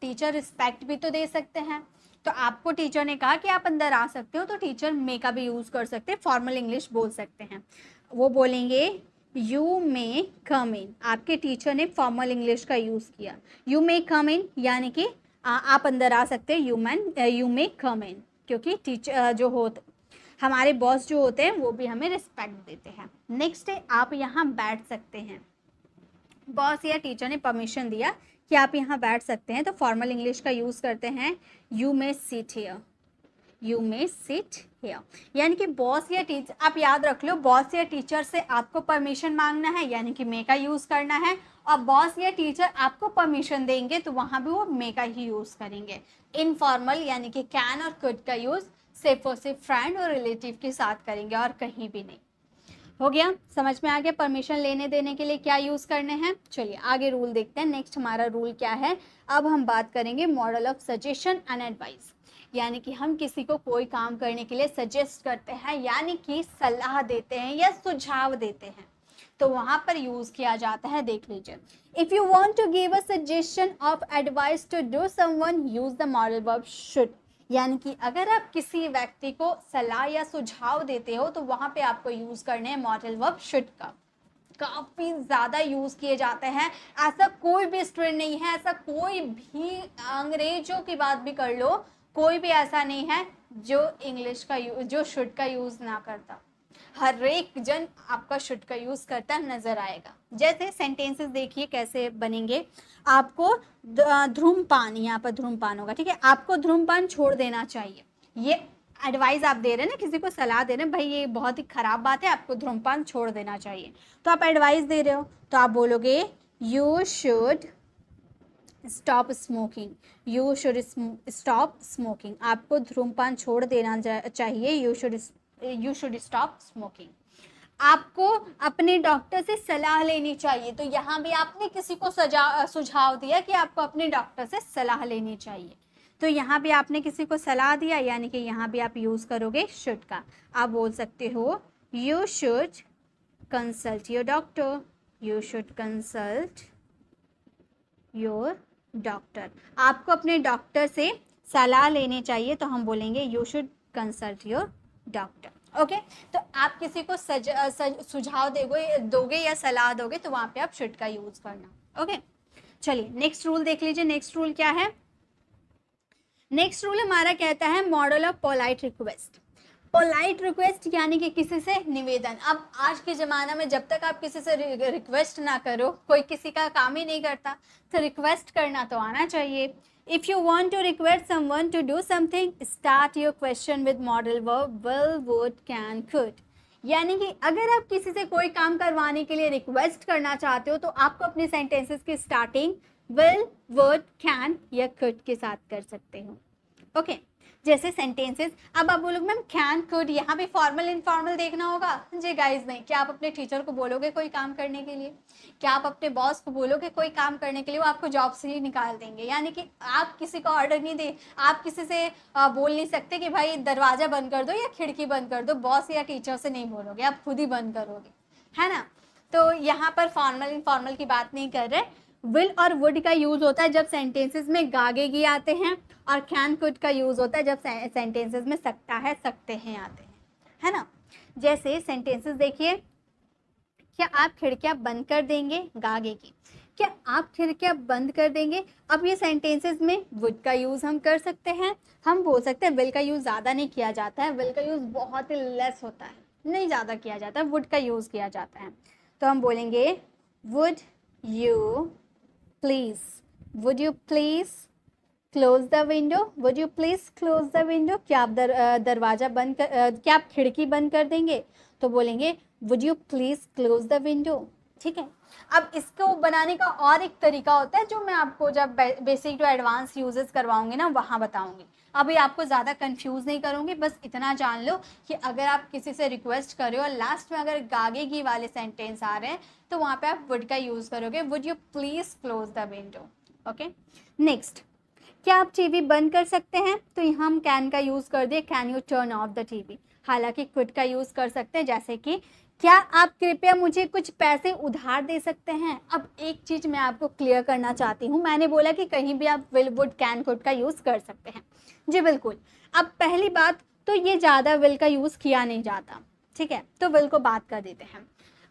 टीचर रिस्पेक्ट भी तो दे सकते हैं। तो आपको टीचर ने कहा कि आप अंदर आ सकते हो, तो टीचर मे का भी यूज़ कर सकते हैं, फॉर्मल इंग्लिश बोल सकते हैं। वो बोलेंगे यू मे कम इन, आपके टीचर ने फॉर्मल इंग्लिश का यूज़ किया, यू मे कम इन, यानी कि आप अंदर आ सकते हैं, यू मे कम इन, क्योंकि टीचर जो होते, हमारे बॉस जो होते हैं वो भी हमें रिस्पेक्ट देते हैं। नेक्स्ट है आप यहाँ बैठ सकते हैं, बॉस या टीचर ने परमिशन दिया कि आप यहाँ बैठ सकते हैं, तो फॉर्मल इंग्लिश का यूज़ करते हैं, you may sit here, you may sit here. यानी कि बॉस या टीचर, आप याद रख लो, बॉस या टीचर से आपको परमिशन मांगना है यानी कि मे का यूज़ करना है, और बॉस या टीचर आपको परमिशन देंगे तो वहाँ भी वो मे का ही यूज़ करेंगे। इनफॉर्मल यानी कि कैन और कुड का यूज़ सिर्फ और सिर्फ फ्रेंड और रिलेटिव के साथ करेंगे और कहीं भी नहीं। हो गया, समझ में आ गया परमिशन लेने देने के लिए क्या यूज़ करने हैं। चलिए आगे रूल देखते हैं। नेक्स्ट हमारा रूल क्या है, अब हम बात करेंगे model of suggestion and advice. यानी कि हम किसी को कोई काम करने के लिए सजेस्ट करते हैं यानी कि सलाह देते हैं या सुझाव देते हैं, तो वहाँ पर यूज़ किया जाता है। देख लीजिए, if you want to give a suggestion of advice to do someone, use the modal verb should. यानी कि अगर आप किसी व्यक्ति को सलाह या सुझाव देते हो तो वहाँ पे आपको यूज़ करने हैं मॉडल वर्ब शुड का। काफ़ी ज़्यादा यूज़ किए जाते हैं। ऐसा कोई भी स्टूडेंट नहीं है, ऐसा कोई भी, अंग्रेजों की बात भी कर लो, कोई भी ऐसा नहीं है जो इंग्लिश का जो शुड का यूज़ ना करता। हर एक जन आपका शुड का यूज़ करता नजर आएगा। जैसे सेंटेंसेस देखिए कैसे बनेंगे। आपको धूम्रपान, यहाँ पर धूम्रपान होगा, ठीक है, आपको धूम्रपान छोड़ देना चाहिए। ये एडवाइस आप दे रहे हैं ना, किसी को सलाह दे रहे हैं, भाई ये बहुत ही खराब बात है, आपको धूम्रपान छोड़ देना चाहिए, तो आप एडवाइस दे रहे हो तो आप बोलोगे you should stop smoking, you should stop smoking. आपको धूम्रपान छोड़ देना चाहिए, यू शुड स्टॉप स्मोकिंग। आपको अपने डॉक्टर से सलाह लेनी चाहिए, तो यहाँ भी आपने किसी को सुझाव दिया कि आपको अपने डॉक्टर से सलाह लेनी चाहिए, तो यहाँ भी आपने किसी को सलाह दिया यानी कि यहाँ भी आप यूज़ करोगे शुड का। आप बोल सकते हो you should consult your doctor, you should consult your doctor. आपको अपने डॉक्टर से सलाह लेनी चाहिए तो हम बोलेंगे you should consult your doctor. Okay, तो आप किसी को सुझाव दोगे या सलाह दोगे तो वहाँ पे आप शुड का यूज़ करना। ओके, चलिए नेक्स्ट रूल देख लीजिए। नेक्स्ट रूल क्या है, नेक्स्ट रूल हमारा कहता है model of polite request. Polite request यानी कि किसी से निवेदन। अब आज के ज़माना में जब तक आप किसी से रिक्वेस्ट ना करो, कोई किसी का काम ही नहीं करता, तो रिक्वेस्ट करना तो आना चाहिए। If you want to request someone to do something, start your question with modal verb will, would, can, could। यानी कि अगर आप किसी से कोई काम करवाने के लिए रिक्वेस्ट करना चाहते हो तो आपको अपने सेंटेंसेस की स्टार्टिंग will, would, can या could के साथ कर सकते हो। ओके, जैसे सेंटेंसेस, अब आप बोलोगे मैम कैन कुड, यहाँ पे फॉर्मल इनफॉर्मल देखना होगा जी गाइस। नहीं, क्या आप अपने टीचर को बोलोगे कोई काम करने के लिए, क्या आप अपने बॉस को बोलोगे कोई काम करने के लिए, वो आपको जॉब से ही निकाल देंगे। यानी कि आप किसी को ऑर्डर नहीं दे, आप किसी से बोल नहीं सकते कि भाई दरवाज़ा बंद कर दो या खिड़की बंद कर दो, बॉस या टीचर से नहीं बोलोगे, आप खुद ही बंद करोगे, है ना। तो यहाँ पर फॉर्मल इनफॉर्मल की बात नहीं कर रहे। विल और वुड का यूज़ होता है जब सेंटेंसेस में गागे गी आते हैं, और कैन कुड का यूज़ होता है जब सेंटेंसेस में सकता है सकते हैं आते हैं, है ना। जैसे सेंटेंसेस देखिए, क्या आप खिड़कियाँ बंद कर देंगे, गागे की, क्या आप खिड़कियाँ बंद कर देंगे। अब ये सेंटेंसेस में वुड का यूज़ हम कर सकते हैं, हम बोल सकते हैं विल का यूज़ ज़्यादा नहीं किया जाता है, विल का यूज़ बहुत ही लेस होता है, नहीं ज़्यादा किया जाता है, वुड का यूज़ किया जाता है। तो हम बोलेंगे would you please, would you please close the window, would you please close the window. क्या आप दरवाज़ा बंद कर क्या आप खिड़की बंद कर देंगे, तो बोलेंगे would you please close the window. ठीक है, अब इसको बनाने का और एक तरीका होता है जो मैं आपको जब बेसिक टू एडवांस यूजेस करवाऊंगी ना वहाँ बताऊंगी। अभी आपको ज़्यादा कंफ्यूज नहीं करूँगी, बस इतना जान लो कि अगर आप किसी से रिक्वेस्ट कर रहे हो और लास्ट में अगर गागे की वाले सेंटेंस आ रहे हैं तो वहाँ पे आप वुड का यूज़ करोगे, would you please close the window. Okay, next, क्या आप टीवी बंद कर सकते हैं, तो यहाँ हम कैन का यूज़ कर दिए, can U turn off the TV. हालांकि कुड का यूज़ कर सकते हैं, जैसे कि क्या आप कृपया मुझे कुछ पैसे उधार दे सकते हैं। अब एक चीज़ मैं आपको क्लियर करना चाहती हूँ, मैंने बोला कि कहीं भी आप विल, वुड, कैन, कुड का यूज़ कर सकते हैं, जी बिल्कुल। अब पहली बात तो ये ज़्यादा विल का यूज़ किया नहीं जाता, ठीक है, तो विल को बात कर देते हैं।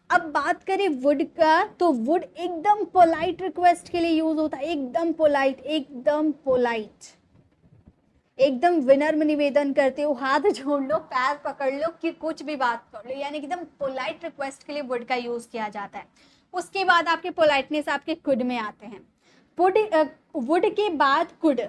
अब बात करें वुड का, तो वुड एकदम पोलाइट रिक्वेस्ट के लिए यूज होता है, एकदम पोलाइट, एकदम पोलाइट, एकदम विनम्र निवेदन करते हो, हाथ जोड़ लो, पैर पकड़ लो कि कुछ भी बात कर लो, यानी एकदम पोलाइट रिक्वेस्ट के लिए वुड का यूज किया जाता है। उसके बाद आपके पोलाइटनेस आपके कुड में आते हैं। वुड के बाद कुड,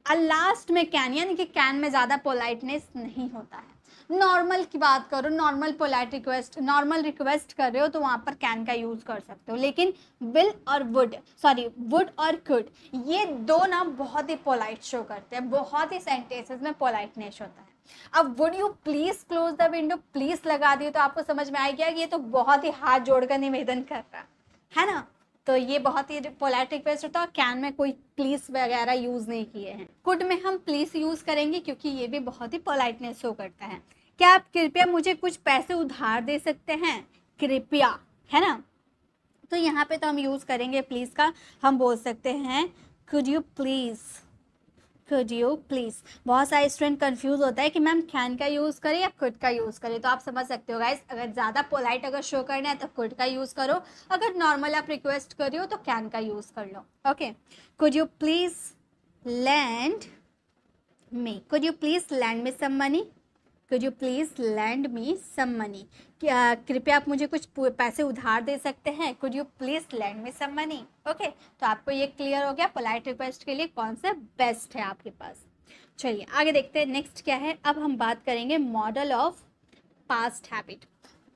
लास्ट में कैन, यानी कि कैन में ज़्यादा पोलाइटनेस नहीं होता है। नॉर्मल की बात करो, normal polite request, normal request कर रहे हो तो वहाँ पर कैन का यूज़ कर सकते हो। लेकिन विल और वुड, सॉरी वुड और कुड, ये दो ना बहुत ही पोलाइट शो करते हैं, बहुत ही सेंटेंसेस में पोलाइटनेस होता है। अब would you please close the window, please लगा दिए तो आपको समझ में आ गया कि ये तो बहुत ही हाथ जोड़कर निवेदन कर रहा है ना, तो ये बहुत ही पोलाइट रिक्वेस्ट होता है। कैन में कोई प्लीज वगैरह यूज नहीं किए हैं। कुड में हम प्लीज यूज करेंगे क्योंकि ये भी बहुत ही पोलाइटनेस शो करता है। क्या आप कृपया मुझे कुछ पैसे उधार दे सकते हैं, कृपया, है ना, तो यहाँ पे तो हम यूज करेंगे प्लीज का, हम बोल सकते हैं could you please, could you please. बहुत सारे स्टूडेंट कंफ्यूज होता है कि मैम कैन का यूज करें या कुड का यूज करें, तो आप समझ सकते हो गाइस, अगर ज़्यादा पोलाइट अगर शो करना है तो कुड का यूज करो, अगर नॉर्मल आप रिक्वेस्ट कर रहे हो तो कैन का यूज कर लो। Okay, could you please lend me, could you please lend me some money, could you please lend me some money, क्या कृपया आप मुझे कुछ पैसे उधार दे सकते हैं, could you please lend me some money. Okay, तो आपको ये क्लियर हो गया पोलाइट रिक्वेस्ट के लिए कौन सा बेस्ट है आपके पास। चलिए आगे देखते हैं नेक्स्ट क्या है। अब हम बात करेंगे model of past habit.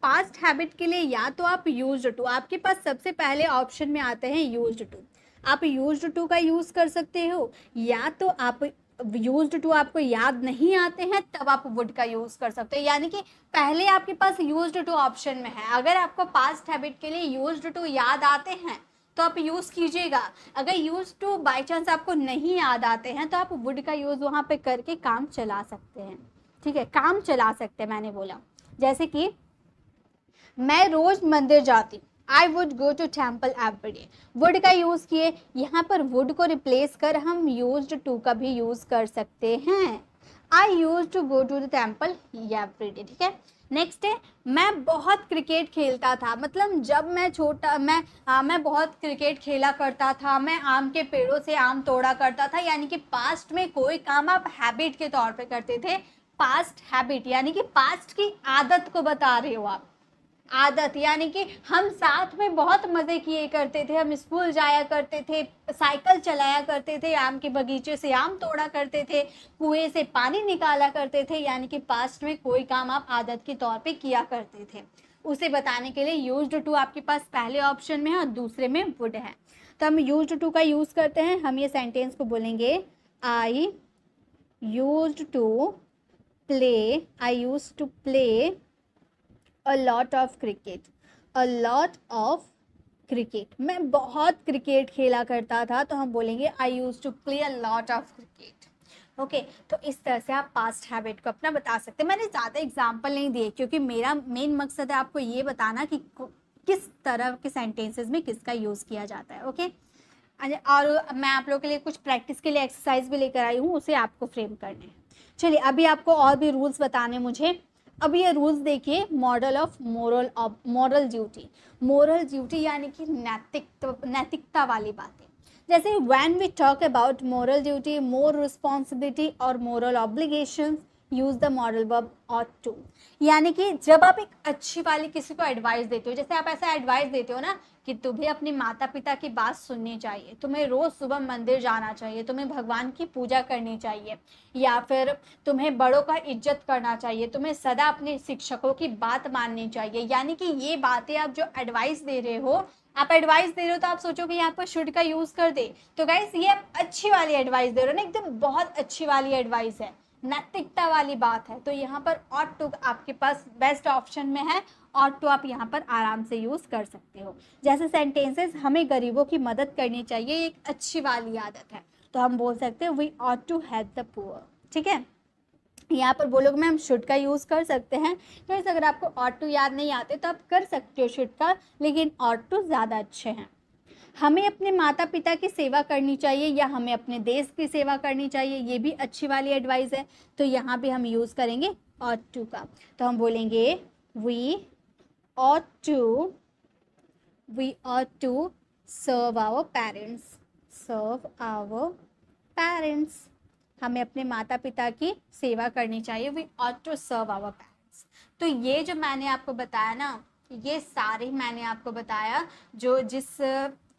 Past habit के लिए या तो आप यूज्ड टू, आपके पास सबसे पहले ऑप्शन में आते हैं यूज्ड टू, आप यूज्ड टू का यूज कर सकते हो, या तो आप यूज्ड टू आपको याद नहीं आते हैं तब आप वुड का यूज कर सकते हो, यानी कि पहले आपके पास यूज्ड टू ऑप्शन में है। अगर आपको पास्ट हैबिट के लिए यूज्ड टू याद आते हैं तो आप यूज कीजिएगा, अगर यूज टू बाई चांस आपको नहीं याद आते हैं तो आप वुड का यूज वहाँ पे करके काम चला सकते हैं। ठीक है, काम चला सकते हैं मैंने बोला, जैसे कि मैं रोज मंदिर जाती, I would go to temple every day, would का यूज किए, यहाँ पर वुड को रिप्लेस कर हम यूज्ड टू का भी यूज कर सकते हैं, I use to go to the temple every day. ठीक है, नेक्स्ट है मैं बहुत क्रिकेट खेलता था, मतलब जब मैं छोटा मैं बहुत क्रिकेट खेला करता था, मैं आम के पेड़ों से आम तोड़ा करता था, यानी कि पास्ट में कोई काम आप हैबिट के तौर पे करते थे। पास्ट हैबिट यानी कि पास्ट की आदत को बता रहे हो आप, आदत यानी कि हम साथ में बहुत मज़े किए करते थे, हम स्कूल जाया करते थे, साइकिल चलाया करते थे, आम के बगीचे से आम तोड़ा करते थे, कुएं से पानी निकाला करते थे, यानी कि पास्ट में कोई काम आप आदत के तौर पे किया करते थे, उसे बताने के लिए यूज्ड टू आपके पास पहले ऑप्शन में है और दूसरे में वुड है। तो हम यूज्ड टू का यूज़ करते हैं, हम ये सेंटेंस को बोलेंगे I used to play, I used to play a lot of cricket, a lot of cricket, मैं बहुत क्रिकेट खेला करता था, तो हम बोलेंगे I used to play a lot of cricket। Okay, तो इस तरह से आप पास्ट हैबिट को अपना बता सकते हैं। मैंने ज़्यादा एग्जाम्पल नहीं दिए क्योंकि मेरा मेन मकसद है आपको ये बताना कि किस तरह के सेंटेंसेस में किसका यूज़ किया जाता है। ओके, और मैं आप लोगों के लिए कुछ प्रैक्टिस के लिए एक्सरसाइज भी लेकर आई हूँ, उसे आपको फ्रेम करने हैं। चलिए अभी आपको और भी रूल्स बताने मुझे। अब ये रूल्स देखिए, modal of moral duty, moral duty यानी कि नैतिकता वाली बातें, जैसे when we talk about moral duty, more responsibility और moral obligations, use the modal verb ought to, यानी कि जब आप एक अच्छी वाली किसी को एडवाइस देते हो, जैसे आप ऐसा एडवाइस देते हो ना कि तुम्हें अपने माता पिता की बात सुननी चाहिए, तुम्हें रोज सुबह मंदिर जाना चाहिए, तुम्हें भगवान की पूजा करनी चाहिए, या फिर तुम्हें बड़ों का इज्जत करना चाहिए, तुम्हें सदा अपने शिक्षकों की बात माननी चाहिए, यानी कि ये बातें आप जो एडवाइस दे रहे हो, आप एडवाइस दे रहे हो तो आप सोचो कि यहाँ पर शुड का यूज कर दे, तो गाइस ये आप अच्छी वाली एडवाइस दे रहे हो ना, एकदम बहुत अच्छी वाली एडवाइस है, नैतिकता वाली बात है, तो यहाँ पर ऑट टू आपके पास बेस्ट ऑप्शन में है, ऑट टू आप यहाँ पर आराम से यूज़ कर सकते हो। जैसे सेंटेंसेस, हमें गरीबों की मदद करनी चाहिए, एक अच्छी वाली आदत है, तो हम बोल सकते हैं we ought to help the poor. ठीक है, यहाँ पर बोलोगे मैं हम शुड का यूज़ कर सकते हैं, तो अगर आपको ऑट टू याद नहीं आते तो आप कर सकते हो शुड का, लेकिन ऑट टू ज़्यादा अच्छे हैं। हमें अपने माता पिता की सेवा करनी चाहिए या हमें अपने देश की सेवा करनी चाहिए, ये भी अच्छी वाली एडवाइस है, तो यहाँ भी हम यूज़ करेंगे ऑट टू का, तो हम बोलेंगे we ought to serve our parents, हमें अपने माता पिता की सेवा करनी चाहिए, we ought to serve our parents। तो ये जो मैंने आपको बताया ना, ये सारे मैंने आपको बताया जो जिस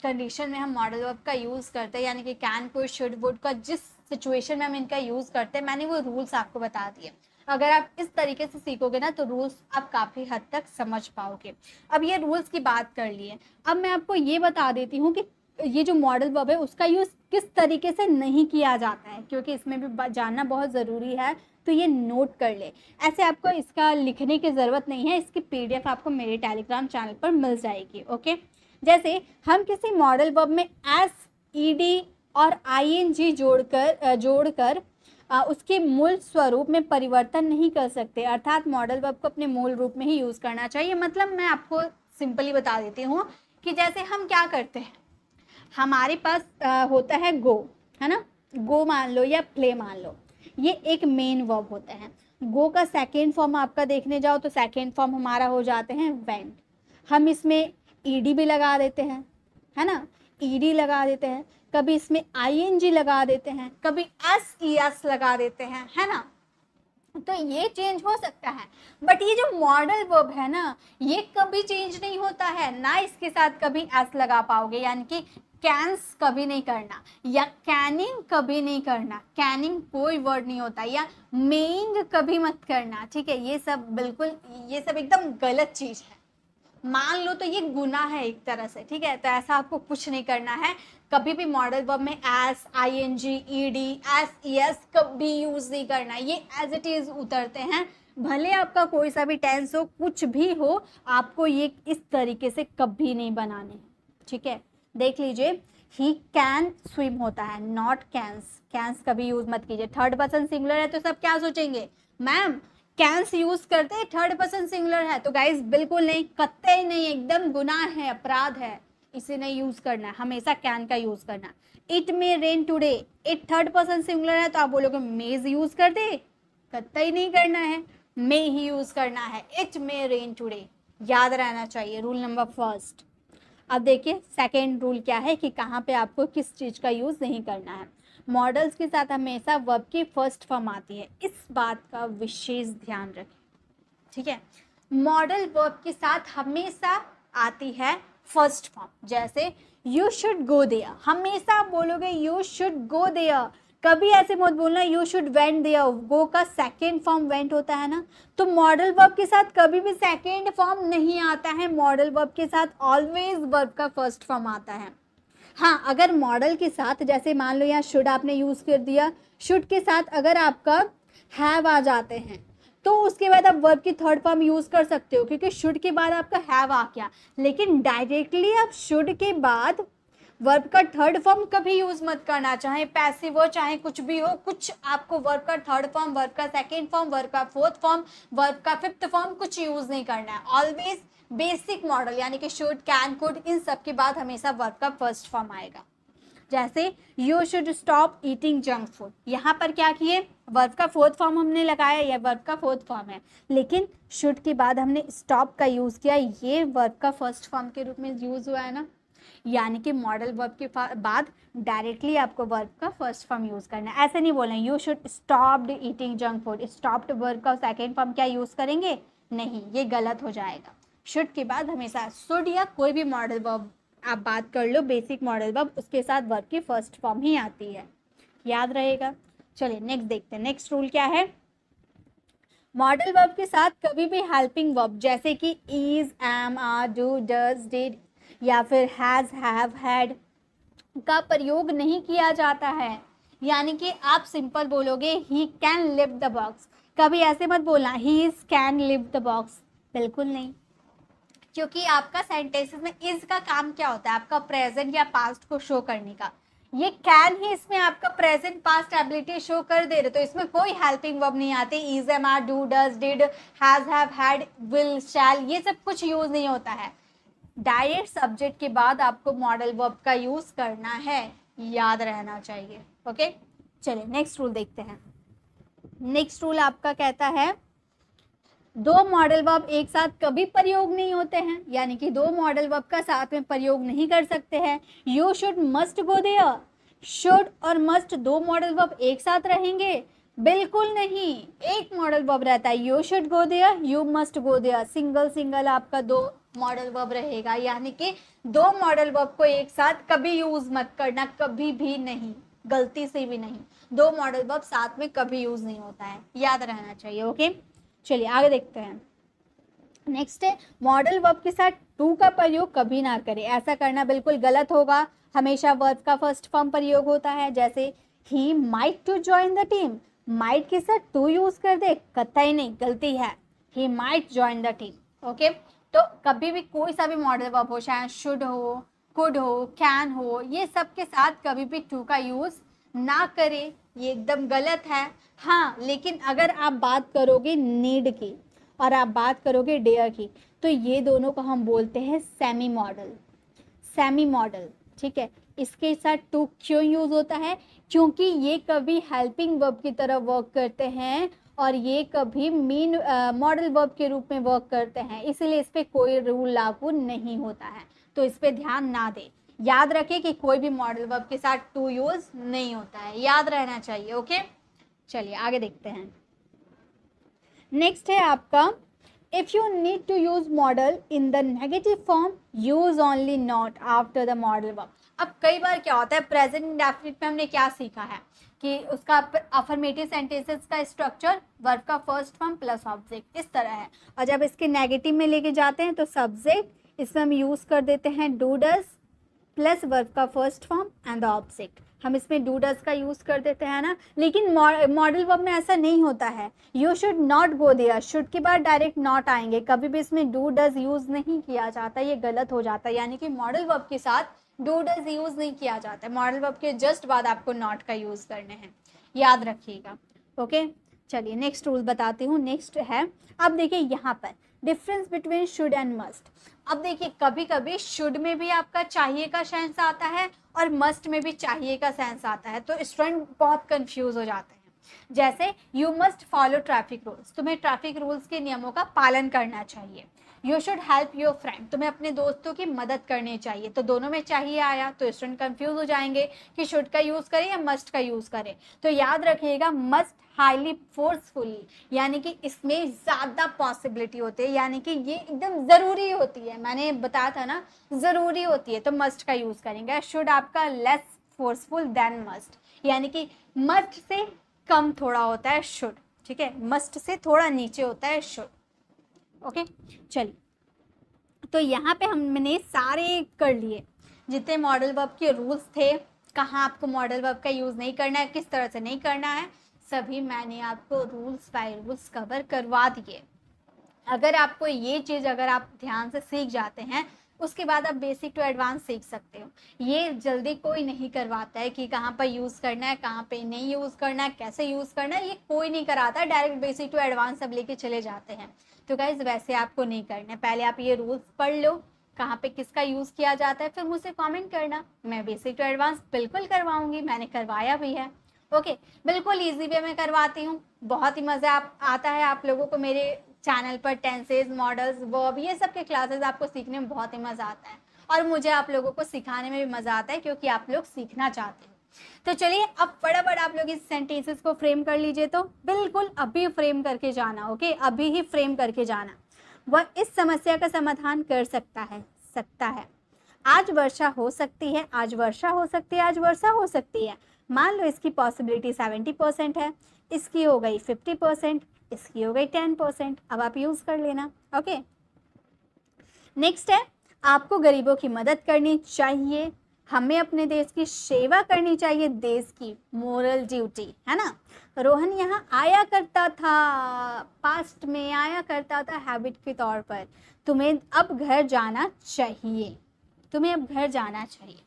कंडीशन में हम मॉडल वर्ब का यूज़ करते हैं, यानी कि कैन, कुड, शुड, वुड का जिस सिचुएशन में हम इनका यूज करते हैं, मैंने वो रूल्स आपको बता दिए। अगर आप इस तरीके से सीखोगे ना तो रूल्स आप काफी हद तक समझ पाओगे। अब ये रूल्स की बात कर लिए, अब मैं आपको ये बता देती हूँ कि ये जो मॉडल वर्ब है उसका यूज किस तरीके से नहीं किया जाता है, क्योंकि इसमें भी जानना बहुत ज़रूरी है, तो ये नोट कर ले। ऐसे आपको इसका लिखने की ज़रूरत नहीं है, इसकी पीडीएफ आपको मेरे टेलीग्राम चैनल पर मिल जाएगी। ओके, जैसे हम किसी मॉडल वर्ब में एस, ईडी और आईएनजी जोड़कर उसके मूल स्वरूप में परिवर्तन नहीं कर सकते, अर्थात मॉडल वर्ब को अपने मूल रूप में ही यूज़ करना चाहिए। मतलब मैं आपको सिंपली बता देती हूँ कि जैसे हम क्या करते हैं, हमारे पास होता है गो, है ना, गो मान लो या प्ले मान लो, ये एक मेन वर्ब होता है। गो का सेकेंड फॉर्म आपका देखने जाओ तो सेकेंड फॉर्म हमारा हो जाते हैं वेंट। हम इसमें ईडी भी लगा देते हैं, है ना, ईडी लगा देते हैं, कभी इसमें आईएनजी लगा देते हैं, कभी एस लगा देते हैं, है ना। तो ये चेंज हो सकता है, बट ये जो मॉडल वर्ब है ना ये कभी चेंज नहीं होता है, ना इसके साथ कभी एस लगा पाओगे, यानी कि कैंस कभी नहीं करना या कैनिंग कभी नहीं करना, कैनिंग कोई वर्ड नहीं होता, या मेइंग कभी मत करना, ठीक है। ये सब बिल्कुल, ये सब एकदम गलत चीज है, मान लो तो ये गुनाह है एक तरह से, ठीक है। तो ऐसा आपको कुछ नहीं करना है, कभी भी मॉडल वर्ब में एस, आईएनजी, ईडी, एस कभी यूज नहीं करना, ये एज इट इज उतरते हैं, भले आपका कोई सा भी टेंस हो, कुछ भी हो, आपको ये इस तरीके से कभी नहीं बनाने, ठीक है। देख लीजिए, ही कैन स्विम होता है, नॉट कैंस, कैंस कभी यूज मत कीजिए। थर्ड पर्सन सिंगुलर है तो सब क्या सोचेंगे, मैम कैंस यूज करते हैं, थर्ड पर्सन सिंगुलर है, तो गाइस बिल्कुल नहीं, कतई नहीं, एकदम गुनाह है, अपराध है, इसे नहीं यूज करना है, हमेशा कैन का यूज करना। It may rain today, it third person singular है तो आप बोलोगे मेज यूज कर दे, कतई नहीं करना है, मे ही यूज करना है, इट मे रेन टुडे, याद रहना चाहिए, रूल नंबर फर्स्ट। अब देखिए सेकेंड रूल क्या है कि कहाँ पे आपको किस चीज का यूज नहीं करना है। मॉडल्स के साथ हमेशा वर्ब की फर्स्ट फॉर्म आती है, इस बात का विशेष ध्यान रखें, ठीक है। मॉडल वर्ब के साथ हमेशा आती है फर्स्ट फॉर्म, जैसे यू शुड गो देयर, हमेशा आप बोलोगे यू शुड गो देयर, कभी ऐसे मत बोलना यू शुड वेंट देयर, गो का सेकेंड फॉर्म वेंट होता है ना, तो मॉडल वर्ब के साथ कभी भी सेकेंड फॉर्म नहीं आता है, मॉडल वर्ब के साथ ऑलवेज वर्ब का फर्स्ट फॉर्म आता है। हाँ, अगर मॉडल के साथ जैसे मान लो यहाँ शुड आपने यूज कर दिया, शुड के साथ अगर आपका हैव आ जाते हैं तो उसके बाद आप वर्ब की थर्ड फॉर्म यूज कर सकते हो, क्योंकि शुड के बाद आपका हैव आ गया, लेकिन डायरेक्टली आप शुड के बाद वर्ब का थर्ड फॉर्म कभी यूज मत करना, चाहे पैसिव हो चाहे कुछ भी हो, कुछ आपको वर्ब का थर्ड फॉर्म, वर्ब का सेकेंड फॉर्म, वर्ब का फोर्थ फॉर्म, वर्ब का फिफ्थ फॉर्म कुछ यूज नहीं करना है। ऑलवेज बेसिक मॉडल यानी कि शुड, कैन, कुड, इन सब के बाद हमेशा वर्ब का फर्स्ट फॉर्म आएगा। जैसे you should stop eating junk food, यहाँ पर क्या किए, वर्ब का फोर्थ फॉर्म हमने लगाया, यह वर्ब का फोर्थ फॉर्म है, लेकिन शुड के बाद हमने स्टॉप का यूज किया, ये वर्ब का फर्स्ट फॉर्म के रूप में यूज हुआ है ना, यानी कि मॉडल वर्ब के बाद डायरेक्टली आपको वर्ब का फर्स्ट फॉर्म यूज करना है। ऐसे नहीं बोलना you should stopped eating junk food, stopped verb का सेकेंड फॉर्म क्या यूज करेंगे, नहीं, ये गलत हो जाएगा। शुड के बाद हमेशा शुड या कोई भी मॉडल वर्ब आप बात कर लो, बेसिक मॉडल वर्ब, उसके साथ वर्ब की फर्स्ट फॉर्म ही आती है, याद रहेगा। चलिए नेक्स्ट देखते हैं, नेक्स्ट रूल क्या है। मॉडल वर्ब के साथ कभी भी हेल्पिंग वर्ब जैसे कि is, am, are, do, does, did या फिर हैज, हैव, हैड का प्रयोग नहीं किया जाता है, यानी कि आप सिंपल बोलोगे he can lift the box, कभी ऐसे मत बोलना he is can lift the box, बिल्कुल नहीं, क्योंकि आपका सेंटेंसेस में इज का काम क्या होता है, आपका प्रेजेंट या पास्ट को शो करने का, ये कैन ही इसमें आपका प्रेजेंट पास्ट एबिलिटी शो कर दे रहे, तो इसमें कोई हेल्पिंग वर्ब नहीं आती, is, am, are, do, does, did, has, have, had, will, shall, ये सब कुछ यूज नहीं होता है, डायरेक्ट सब्जेक्ट के बाद आपको मॉडल वर्ब का यूज करना है, याद रहना चाहिए। ओके, चलिए नेक्स्ट रूल देखते हैं। नेक्स्ट रूल आपका कहता है दो मॉडल वर्ब एक साथ कभी प्रयोग नहीं होते हैं, यानी कि दो मॉडल वर्ब का साथ में प्रयोग नहीं कर सकते हैं। You should, must go there, should और मस्ट दो मॉडल वर्ब एक साथ रहेंगे, बिल्कुल नहीं, एक मॉडल वर्ब रहता है, you should go there, you must go there, single single आपका दो मॉडल वर्ब रहेगा, यानी कि दो मॉडल वर्ब को एक साथ कभी यूज मत करना, कभी भी नहीं, गलती से भी नहीं। दो मॉडल वर्ब साथ में कभी यूज नहीं होता है, याद रहना चाहिए। ओके, चलिए आगे देखते हैं। नेक्स्ट है मॉडल वर्ब के साथ टू का प्रयोग कभी ना करें। ऐसा करना बिल्कुल गलत होगा। हमेशा वर्ब का फर्स्ट फॉर्म प्रयोग होता है। जैसे he might to join the team, might के साथ टू यूज कर दे, कतई नहीं, गलती है। He might join the team. Okay, तो कभी भी कोई सा भी मॉडल वर्ब हो, चाहे शुड हो, कुड हो, कैन हो, ये सब के साथ कभी भी टू का यूज ना करें, ये एकदम गलत है। हाँ, लेकिन अगर आप बात करोगे नीड की और आप बात करोगे डेयर की, तो ये दोनों को हम बोलते हैं सेमी मॉडल। सेमी मॉडल, ठीक है। इसके साथ टू क्यों यूज होता है? क्योंकि ये कभी हेल्पिंग वर्ब की तरह वर्क करते हैं और ये कभी मीन मॉडल वर्ब के रूप में वर्क करते हैं, इसलिए इस पर कोई रूल लागू नहीं होता है, तो इस पर ध्यान ना दें। याद रखें कि कोई भी मॉडल वर्ब के साथ टू यूज नहीं होता है, याद रहना चाहिए। ओके, चलिए आगे देखते हैं। नेक्स्ट है आपका if you need to use model in the negative form, use only not after the modal verb। अब कई बार क्या होता है, प्रेजेंट इंडेफिनिट में हमने क्या सीखा है कि उसका अफर्मेटिव सेंटेंसेस का स्ट्रक्चर वर्ब का फर्स्ट फॉर्म प्लस ऑब्जेक्ट इस तरह है, और जब इसके नेगेटिव में लेके जाते हैं तो सब्जेक्ट, इसमें हम यूज कर देते हैं डू डज प्लस वर्ब का first form and the object. हम इसमें डू डज का यूज कर देते हैं ना, लेकिन मॉडल वर्ब में ऐसा नहीं होता है। You should not go there, should के बाद डायरेक्ट नॉट आएंगे, कभी भी इसमें डू डज यूज नहीं किया जाता, ये गलत हो जाता है। यानी कि मॉडल वर्ब के साथ डू डज यूज नहीं किया जाता है, मॉडल वर्ब के जस्ट बाद आपको नॉट का यूज करने हैं, याद रखिएगा। ओके, चलिए नेक्स्ट रूल बताती हूँ। नेक्स्ट है, अब देखिए यहाँ पर difference between should and must. अब देखिए कभी कभी शुड में भी आपका चाहिए का सेंस आता है और मस्ट में भी चाहिए का सेंस आता है, तो स्टूडेंट बहुत कंफ्यूज हो जाते हैं। जैसे you must follow traffic rules, तुम्हें ट्रैफिक रूल्स के नियमों का पालन करना चाहिए। You should help your friend, तुम्हें अपने दोस्तों की मदद करनी चाहिए, तो दोनों में चाहिए आया, तो स्टूडेंट कंफ्यूज हो जाएंगे कि शुड का यूज करें या मस्ट का यूज करें। तो याद रखिएगा मस्ट हाईली फोर्सफुली, यानी कि इसमें ज़्यादा पॉसिबिलिटी होती है, यानी कि ये एकदम ज़रूरी होती है, मैंने बताया था ना ज़रूरी होती है, तो मस्ट का यूज़ करेंगे। शुड आपका लेस फोर्सफुल देन मस्ट, यानी कि मस्ट से कम थोड़ा होता है शुड, ठीक है, मस्ट से थोड़ा नीचे होता है शुड। ओके, चलिए, तो यहाँ पे हमने सारे कर लिए जितने मॉडल वर्ब के रूल्स थे, कहाँ आपको मॉडल वर्ब का यूज़ नहीं करना है, किस तरह से नहीं करना है, सभी मैंने आपको रूल्स बाय रूल्स कवर करवा दिए। अगर आपको ये चीज़ अगर आप ध्यान से सीख जाते हैं, उसके बाद आप बेसिक टू एडवांस सीख सकते हो। ये जल्दी कोई नहीं करवाता है कि कहाँ पर यूज़ करना है, कहाँ पे नहीं यूज़ करना है, कैसे यूज़ करना है, ये कोई नहीं कराता, डायरेक्ट बेसिक टू एडवांस सब लेके चले जाते हैं। तो गाइज वैसे आपको नहीं करना है, पहले आप ये रूल्स पढ़ लो, कहाँ पे किसका यूज़ किया जाता है, फिर मुझसे कमेंट करना, मैं बेसिक टू एडवांस बिल्कुल करवाऊंगी, मैंने करवाया भी है। ओके, बिल्कुल इजी वे में करवाती हूँ, बहुत ही मज़ा आता है आप लोगों को मेरे चैनल पर। टेंसेज, मॉडल्स, वर्ब, ये सब के क्लासेस आपको सीखने में बहुत ही मज़ा आता है, और मुझे आप लोगों को सिखाने में भी मज़ा आता है क्योंकि आप लोग सीखना चाहते हो। तो चलिए अब फटाफट आप लोग इस सेंटेंसेस को फ्रेम कर लीजिए, तो बिल्कुल अभी फ्रेम करके जाना। ओके, अभी ही फ्रेम करके जाना। वह इस समस्या का समाधान कर सकता है। आज वर्षा हो सकती है, आज वर्षा हो सकती है, आज वर्षा हो सकती है। मान लो इसकी पॉसिबिलिटी 70% है, इसकी हो गई 50%, इसकी हो गई 10%। अब आप यूज कर लेना। ओके, नेक्स्ट है, आपको गरीबों की मदद करनी चाहिए, हमें अपने देश की सेवा करनी चाहिए, देश की मोरल ड्यूटी है ना। रोहन यहाँ आया करता था, पास्ट में आया करता था हैबिट के तौर पर। तुम्हें अब घर जाना चाहिए, तुम्हें अब घर जाना चाहिए।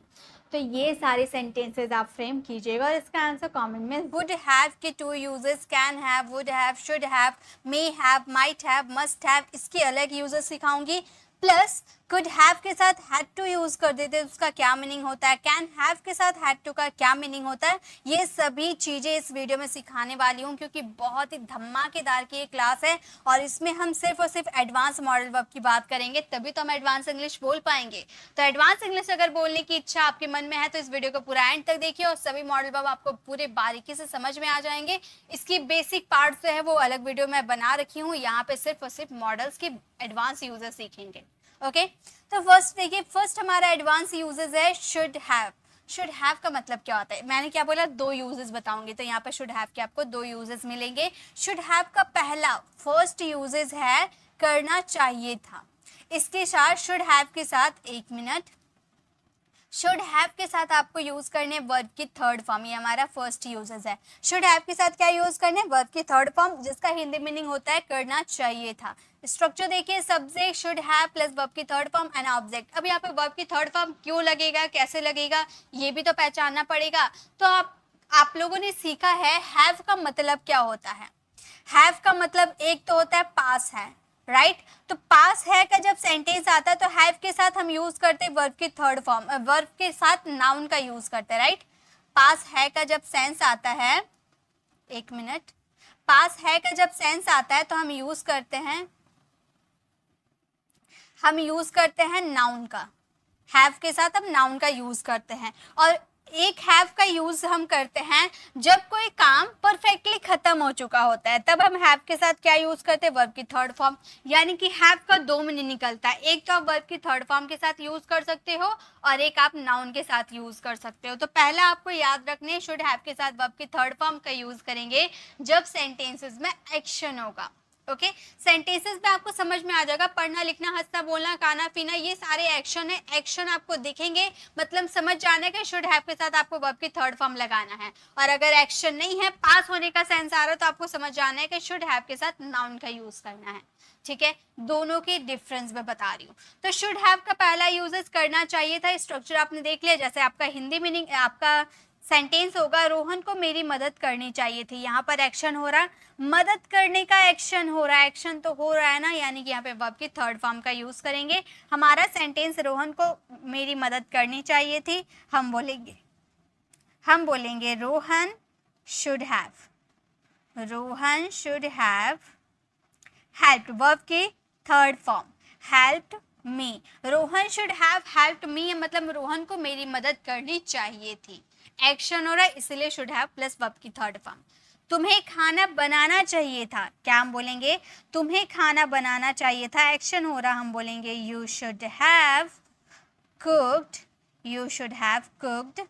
तो ये सारे सेंटेंसेस आप फ्रेम कीजिएगा और इसका आंसर कमेंट में वुड हैव के two uses, can have, would have, should have, may have, might have, must have, इसके अलग यूजेस सिखाऊंगी। प्लस कुड हैव के साथ हैड टू यूज कर देते हैं, उसका क्या मीनिंग होता है, कैन हैव के साथ हैड टू का क्या मीनिंग होता है, ये सभी चीज़ें इस वीडियो में सिखाने वाली हूँ, क्योंकि बहुत ही धमाकेदार की ये क्लास है और इसमें हम सिर्फ और सिर्फ एडवांस मॉडल वर्ब की बात करेंगे, तभी तो हम एडवांस इंग्लिश बोल पाएंगे। तो एडवांस इंग्लिश अगर बोलने की इच्छा आपके मन में है तो इस वीडियो को पूरा एंड तक देखिए और सभी मॉडल वर्ब आपको पूरे बारीकी से समझ में आ जाएंगे। इसकी बेसिक पार्ट जो है वो अलग वीडियो में बना रखी हूँ, यहाँ पे सिर्फ और सिर्फ मॉडल्स की एडवांस यूजर सीखेंगे। ओके, तो फर्स्ट देखिए, फर्स्ट हमारा एडवांस यूजेस है शुड हैव। शुड हैव का मतलब क्या होता है? मैंने क्या बोला, दो यूजेस बताऊंगी, तो यहाँ पर शुड हैव के आपको दो यूजेस मिलेंगे। शुड हैव का पहला फर्स्ट यूजेस है करना चाहिए था। इसके साथ शुड हैव के साथ, एक मिनट, शुड हैव के साथ आपको यूज करने वर्ब की थर्ड फॉर्म, ये हमारा फर्स्ट यूजेस है। शुड हैव के साथ क्या यूज करने, वर्ब की थर्ड फॉर्म, जिसका हिंदी मीनिंग होता है करना चाहिए था। स्ट्रक्चर देखिए, subject should have plus verb की थर्ड फॉर्म एंड ऑब्जेक्ट। अब यहाँ पे वर्ब की थर्ड फॉर्म क्यों लगेगा, कैसे लगेगा, ये भी तो पहचानना पड़ेगा। तो आप लोगों ने सीखा है हैव का मतलब क्या होता है। हैव का मतलब एक तो होता है पास है, राइट तो पास है का जब सेंटेंस आता है तो हैव के साथ हम यूज करते हैं वर्ब की थर्ड फॉर्म, वर्ब के साथ नाउन का यूज करते हैं, राइट। पास है का जब सेंस आता है, एक मिनट, पास है का जब सेंस आता है तो हम यूज करते हैं नाउन का। हैव के साथ हम नाउन का यूज करते हैं। और एक हैव का यूज हम करते हैं जब कोई काम परफेक्टली खत्म हो चुका होता है, तब हम हैव के साथ क्या यूज करते हैं, वर्ब की थर्ड फॉर्म। यानी कि हैव का दो मीनिंग निकलता है, एक तो आप वर्ब की थर्ड फॉर्म के साथ यूज कर सकते हो और एक आप नाउन के साथ यूज कर सकते हो। तो पहला आपको याद रखने, शुड हैव के साथ वर्ब की थर्ड फॉर्म का यूज करेंगे जब सेंटेंसेस में एक्शन होगा। ओके सेंटेंसेस में आपको समझ में आ जाएगा, पढ़ना लिखना हंसना बोलना खाना पीना ये सारे एक्शन है, एक्शन आपको दिखेंगे, मतलब समझ जाने के शुड हैव के साथ आपको वर्ब की थर्ड फॉर्म लगाना है। और अगर एक्शन नहीं है, पास होने का सेंस आ रहा है, तो आपको समझ जाना है कि शुड हैव के साथ नाउन का यूज करना है। ठीक है, दोनों के डिफरेंस में बता रही हूँ। तो शुड हैव का पहला यूजेस करना चाहिए था, स्ट्रक्चर आपने देख लिया। जैसे आपका हिंदी मीनिंग, आपका सेंटेंस होगा रोहन को मेरी मदद करनी चाहिए थी, यहाँ पर एक्शन हो रहा है, मदद करने का एक्शन हो रहा है, एक्शन तो हो रहा है ना, यानी कि यहाँ पे वर्ब की थर्ड फॉर्म का यूज करेंगे। हमारा सेंटेंस रोहन को मेरी मदद करनी चाहिए थी, हम बोलेंगे Rohan should have helped, verb की third form, helped me. Rohan should have helped me मतलब रोहन को मेरी मदद करनी चाहिए थी, एक्शन हो रहा है इसलिए शुड हैव प्लस वर्ब की थर्ड फॉर्म। तुम्हें खाना बनाना चाहिए था, क्या हम बोलेंगे, तुम्हें खाना बनाना चाहिए था, एक्शन हो रहा, हम बोलेंगे you should have cooked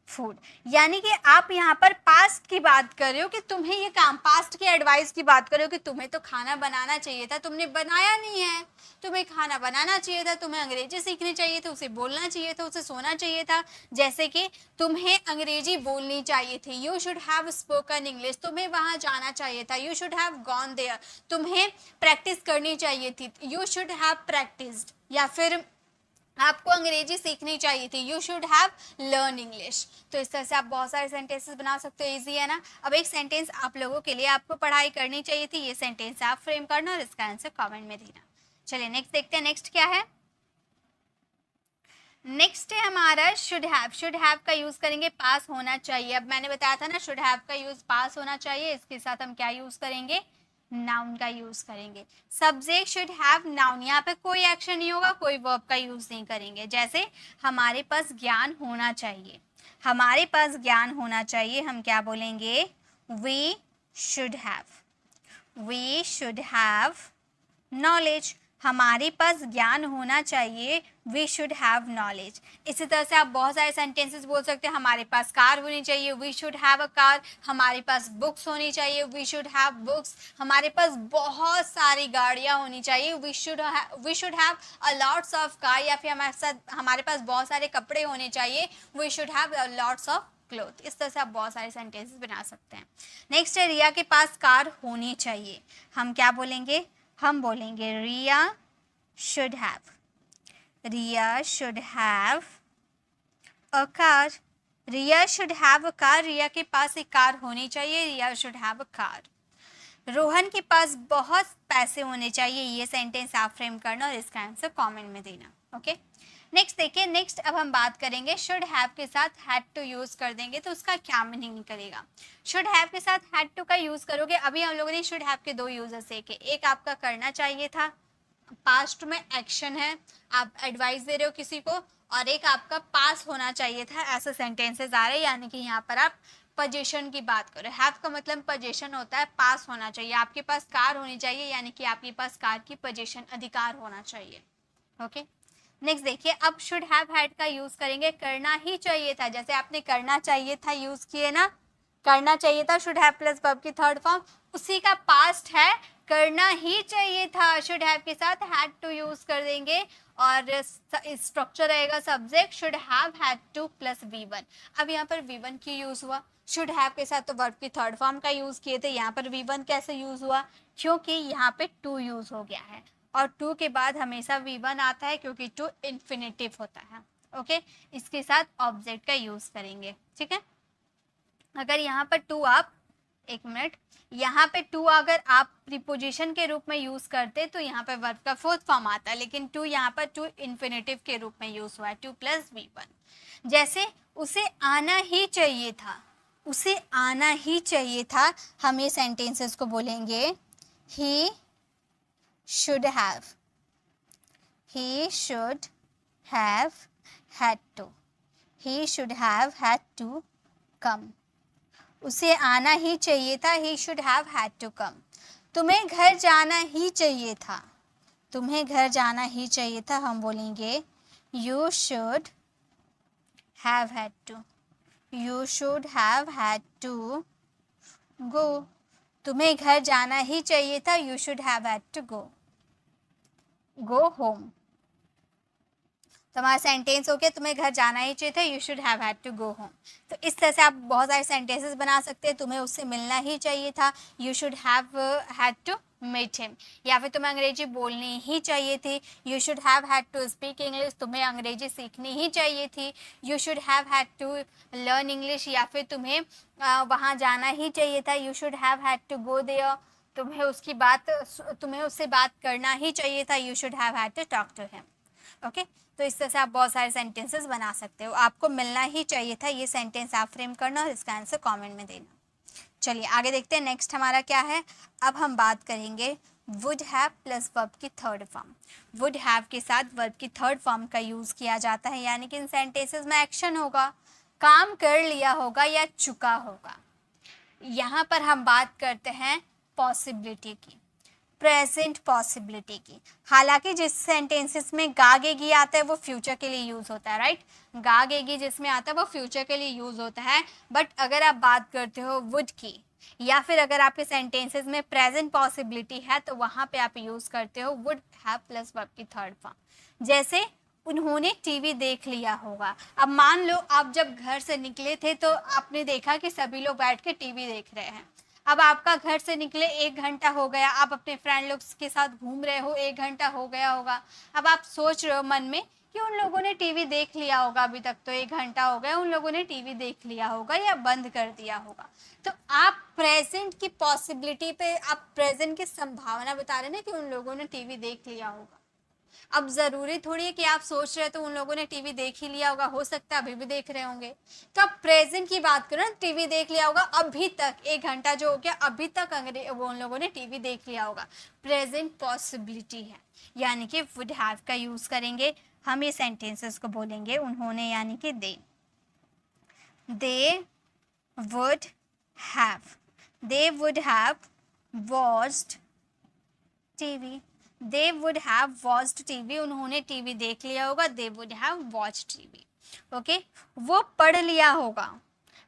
food. यानी कि आप यहाँ पर पास्ट की बात कर रहे हो कि तुम्हें ये काम, पास्ट की एडवाइस की बात कर रहे हो कि तुम्हें तो खाना बनाना चाहिए था, तुमने बनाया नहीं है। तुम्हें खाना बनाना चाहिए था, तुम्हें अंग्रेजी सीखनी चाहिए थी, उसे बोलना चाहिए था, उसे सोना चाहिए था। जैसे कि तुम्हें अंग्रेजी बोलनी चाहिए थी, you should have spoken English, तुम्हें वहां जाना चाहिए था, you should have gone there, तुम्हें प्रैक्टिस करनी चाहिए थी, यू शुड हैव प्रैक्टिस्ड। या फिर आपको अंग्रेजी सीखनी चाहिए थी, you should have learn English. तो इस तरह से आप बहुत सारे सेंटेंसेस बना सकते हो, इजी है ना। अब एक सेंटेंस आप लोगों के लिए, आपको पढ़ाई करनी चाहिए थी, ये सेंटेंस आप फ्रेम करना और इसका आंसर कमेंट में देना। चलिए नेक्स्ट देखते हैं, नेक्स्ट क्या है। नेक्स्ट है हमारा शुड हैव का यूज करेंगे पास होना चाहिए। अब मैंने बताया था ना शुड हैव का यूज पास होना चाहिए, इसके साथ हम क्या यूज करेंगे, नाउन का यूज करेंगे। सब्जेक्ट शुड हैव नाउन, यहाँ पे कोई एक्शन नहीं होगा, कोई वर्ब का यूज नहीं करेंगे। जैसे हमारे पास ज्ञान होना चाहिए, हमारे पास ज्ञान होना चाहिए, हम क्या बोलेंगे, वी शुड हैव नॉलेज, हमारे पास ज्ञान होना चाहिए, वी शुड हैव नॉलेज। इसी तरह से आप बहुत सारे सेंटेंसेस बोल सकते हैं, हमारे पास कार होनी चाहिए, we should have a car, हमारे पास बुक्स होनी चाहिए, वी शुड हैव बुक्स, हमारे पास बहुत सारी गाड़ियाँ होनी चाहिए, we should have a lots of car, या फिर हमारे पास बहुत सारे कपड़े होने चाहिए, we should have lots of cloth. इस तरह से आप बहुत सारे सेंटेंसेस बना सकते हैं। नेक्स्ट है रिया के पास कार होनी चाहिए, हम क्या बोलेंगे, हम बोलेंगे Riya should have a car, Riya should have a car, Riya के पास एक कार होनी चाहिए, Riya should have a car. Rohan के पास बहुत पैसे होने चाहिए, ये सेंटेंस आप फ्रेम करना और इसका आंसर कमेंट में देना। ओके नेक्स्ट देखिए, नेक्स्ट अब हम बात करेंगे शुड हैव के साथ हैड टू यूज कर देंगे तो उसका क्या मीनिंग निकलेगा। शुड हैव के साथ हैड टू का यूज करोगे, अभी हम लोगों ने शुड हैव के दो यूजेस देखे, एक आपका करना चाहिए था, पास्ट में एक्शन है, आप एडवाइस दे रहे हो किसी को, और एक आपका पास होना चाहिए था, ऐसे सेंटेंसेस आ रहे हैं। यानी कि यहाँ पर आप पोजीशन की बात करो, हैव का मतलब पोजीशन होता है, पास होना चाहिए, आपके पास कार होनी चाहिए, यानी कि आपके पास कार की पोजीशन अधिकार होना चाहिए। ओके नेक्स्ट देखिए, अब शुड हैव हैड का यूज करेंगे, करना ही चाहिए था, जैसे आपने करना चाहिए था यूज किए ना, करना चाहिए था शुड हैव प्लस वर्ब की थर्ड फॉर्म, उसी का पास्ट है, करना ही चाहिए था, शुड हैव के साथ हैड टू यूज कर देंगे और स्ट्रक्चर रहेगा subject should have had two plus V1। अब यहाँ पर V1 की यूज हुआ, शुड हैव के साथ तो वर्ब की थर्ड फॉर्म का यूज किए थे, यहाँ पर V1 कैसे यूज हुआ, क्योंकि यहाँ पे टू यूज हो गया है और टू के बाद हमेशा V1 आता है क्योंकि टू इन्फिनेटिव होता है। ओके, इसके साथ ऑब्जेक्ट का यूज करेंगे, ठीक है। अगर यहाँ पर टू आप, एक मिनट, यहाँ पे टू अगर आप प्रीपोजिशन के रूप में यूज करते तो यहाँ पे वर्ब का फोर्थ फॉर्म आता, लेकिन टू यहाँ पर टू इन्फिनेटिव के रूप में यूज हुआ है, टू प्लस V1। जैसे उसे आना ही चाहिए था, उसे आना ही चाहिए था, हम ये सेंटेंसेस को बोलेंगे ही should have, he should have had to, he should have had to come, उसे आना ही चाहिए था, he should have had to come। तुम्हें घर जाना ही चाहिए था, तुम्हें घर जाना ही चाहिए था, हम बोलेंगे you should have had to, you should have had to go। तुम्हें घर जाना ही चाहिए था, you should have had to go home। तो हमारा सेंटेंस हो गया, तुम्हें घर जाना ही चाहिए था, you should have had to go home. तो इस तरह से आप बहुत सारे सेंटेंसेस बना सकते हैं, तुम्हें उससे मिलना ही चाहिए था, you should have had to meet him, या फिर तुम्हें अंग्रेजी बोलनी ही चाहिए थी, you should have had to speak English, तुम्हें अंग्रेजी सीखनी ही चाहिए थी, you should have had to learn English, या फिर तुम्हें वहाँ जाना ही चाहिए था, you should have had to go there, तुम्हें उससे बात करना ही चाहिए था, you should have had to talk to him. Okay, तो इस तरह से आप बहुत सारे सेंटेंसेस बना सकते हो, आपको मिलना ही चाहिए था, ये सेंटेंस आप फ्रेम करना और इसका आंसर कमेंट में देना। चलिए आगे देखते हैं, नेक्स्ट हमारा क्या है। अब हम बात करेंगे वुड हैव प्लस वर्ब की थर्ड फॉर्म। वुड हैव के साथ वर्ब की थर्ड फॉर्म का यूज़ किया जाता है, यानी कि इन सेंटेंसेस में एक्शन होगा, काम कर लिया होगा या चुका होगा। यहाँ पर हम बात करते हैं पॉसिबिलिटी की, प्रेजेंट पॉसिबिलिटी की। हालांकि जिस सेंटेंसेस में गागेगी आता है वो फ्यूचर के लिए यूज़ होता है, राइट, गागेगी जिसमें आता है वो फ्यूचर के लिए यूज़ होता है, बट अगर आप बात करते हो वुड की, या फिर अगर आपके सेंटेंसेस में प्रेजेंट पॉसिबिलिटी है तो वहाँ पे आप यूज़ करते हो वुड हैव प्लस वर्ब की थर्ड फॉर्म। जैसे उन्होंने टीवी देख लिया होगा। अब मान लो आप जब घर से निकले थे तो आपने देखा कि सभी लोग बैठ के टीवी देख रहे हैं। अब आपका घर से निकले 1 घंटा हो गया, आप अपने फ्रेंड लोग के साथ घूम रहे हो, 1 घंटा हो गया होगा। अब आप सोच रहे हो मन में कि उन लोगों ने टीवी देख लिया होगा, अभी तक तो 1 घंटा हो गया, उन लोगों ने टीवी देख लिया होगा या बंद कर दिया होगा। तो आप प्रेजेंट की पॉसिबिलिटी पे, आप प्रेजेंट की संभावना बता रहे ना कि उन लोगों ने टीवी देख लिया होगा। अब ज़रूरी थोड़ी है कि आप सोच रहे तो उन लोगों ने टीवी देख ही लिया होगा, हो सकता है अभी भी देख रहे होंगे। तो आप प्रेजेंट की बात करो ना, टीवी देख लिया होगा अभी तक, 1 घंटा जो हो गया अभी तक वो उन लोगों ने टीवी देख लिया होगा, प्रेजेंट पॉसिबिलिटी है, यानी कि वुड हैव का यूज़ करेंगे। हम ये सेंटेंसेस को बोलेंगे उन्होंने, यानी कि दे would have watched TV, they would have watched TV, उन्होंने टीवी देख लिया होगा, they would have watched TV। Okay, वो पढ़ लिया होगा,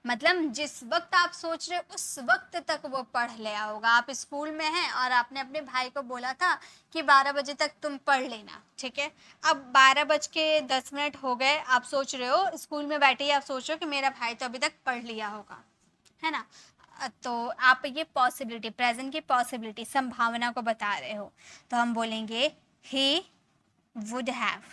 मतलब जिस वक्त आप सोच रहे हो उस वक्त तक वो पढ़ लिया होगा। आप स्कूल में हैं और आपने अपने भाई को बोला था कि 12 बजे तक तुम पढ़ लेना, ठीक है। अब 12:10 हो गए, आप सोच रहे हो स्कूल में बैठे ही आप सोच रहे हो कि मेरा भाई तो अभी तक पढ़ लिया होगा, है ना। तो आप ये पॉसिबिलिटी, प्रेजेंट की पॉसिबिलिटी, संभावना को बता रहे हो, तो हम बोलेंगे he would have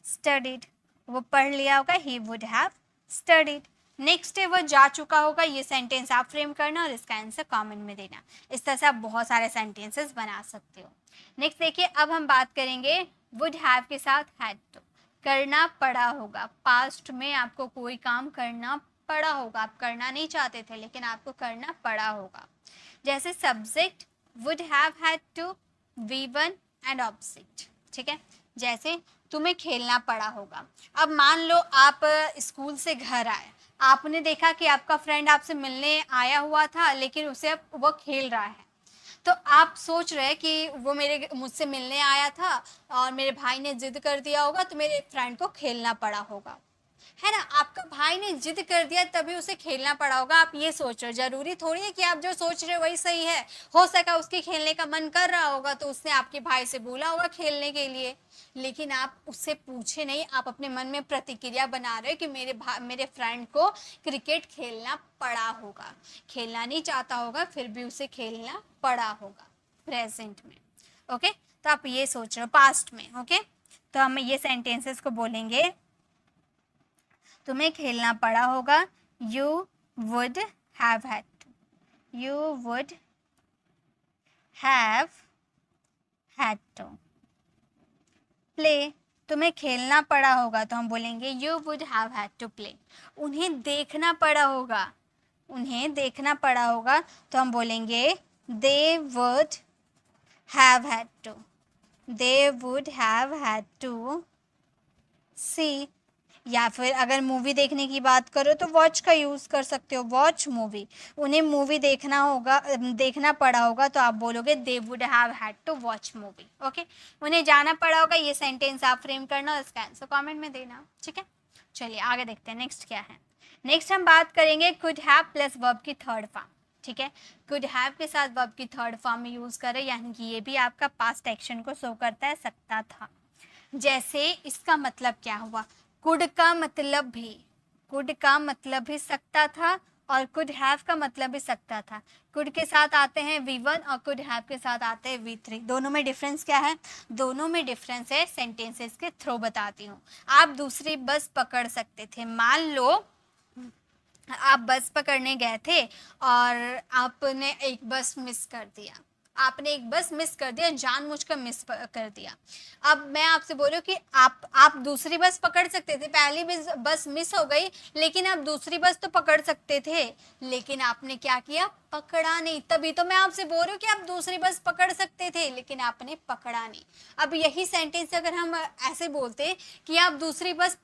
studied, वो पढ़ लिया होगा, he would have studied। Next है वो जा चुका होगा, ये सेंटेंस आप फ्रेम करना और इसका आंसर कमेंट में देना। इस तरह से आप बहुत सारे सेंटेंसेस बना सकते हो। नेक्स्ट देखिए, अब हम बात करेंगे would have के साथ had to, करना पड़ा होगा। पास्ट में आपको कोई काम करना पड़ा होगा, आप करना नहीं चाहते थे लेकिन आपको करना पड़ा होगा। जैसे subject would have had to, V1 and object, ठीक है। जैसे तुम्हें खेलना पड़ा होगा। अब मान लो आप स्कूल से घर आए, आपने देखा कि आपका फ्रेंड आपसे मिलने आया हुआ था लेकिन उसे अब वो खेल रहा है, तो आप सोच रहे हैं कि वो मुझसे मिलने आया था और मेरे भाई ने जिद कर दिया होगा तो मेरे फ्रेंड को खेलना पड़ा होगा, है ना। आपका भाई ने जिद कर दिया तभी उसे खेलना पड़ा होगा, आप ये सोच रहे हो। जरूरी थोड़ी है कि आप जो सोच रहे हो वही सही है। हो सका उसके खेलने का मन कर रहा होगा तो उसने आपके भाई से बोला होगा खेलने के लिए, लेकिन आप उससे पूछे नहीं, आप अपने मन में प्रतिक्रिया बना रहे हो कि मेरे फ्रेंड को क्रिकेट खेलना पड़ा होगा। खेलना नहीं चाहता होगा फिर भी उसे खेलना पड़ा होगा प्रेजेंट में। ओके, तो आप ये सोच रहे हो पास्ट में। ओके, तो हम ये सेंटेंसेस को बोलेंगे, तुम्हें खेलना पड़ा होगा, you would have had to, you would have had to play, तुम्हें खेलना पड़ा होगा तो हम बोलेंगे you would have had to play. उन्हें देखना पड़ा होगा, उन्हें देखना पड़ा होगा तो हम बोलेंगे they would have had to, they would have had to see. या फिर अगर मूवी देखने की बात करो तो वॉच का यूज़ कर सकते हो, वॉच मूवी। उन्हें मूवी देखना होगा, देखना पड़ा होगा तो आप बोलोगे they would have had to watch movie. Okay, उन्हें जाना पड़ा होगा, ये सेंटेंस आप फ्रेम करना और इसका आंसर कमेंट में देना। ठीक है, चलिए आगे देखते हैं नेक्स्ट क्या है। नेक्स्ट हम बात करेंगे कुड हैव प्लस वर्ब की थर्ड फॉर्म। ठीक है, कुड हैव के साथ वर्ब की थर्ड फॉर्म में यूज़ करें, यानी कि ये भी आपका पास्ट एक्शन को शो करता है, सकता था। जैसे इसका मतलब क्या हुआ, कुड का मतलब भी, कुड का मतलब भी सकता था और कुड हैव का मतलब भी सकता था। कुड के साथ आते हैं V1 और कुड हैव के साथ आते हैं V3। दोनों में डिफरेंस क्या है, दोनों में डिफरेंस है सेंटेंसेस के थ्रू बताती हूँ। आप दूसरी बस पकड़ सकते थे, मान लो आप बस पकड़ने गए थे और आपने एक बस मिस कर दिया, आपने एक बस मिस कर दिया, जानबूझकर मिस कर दिया। अब मैं आपसे बोल रही हूँ कि आप दूसरी बस पकड़ सकते थे, पहली बस मिस हो गई लेकिन आप दूसरी बस तो पकड़ सकते थे, लेकिन आपने क्या किया, पकड़ा नहीं। तभी तो मैं आपसे बोल रही हूँ कि आप दूसरी बस पकड़ सकते थे लेकिन आपने पकड़ा नहीं। अब यही सेंटेंस अगर हम ऐसे बोलते कि आप दूसरी बस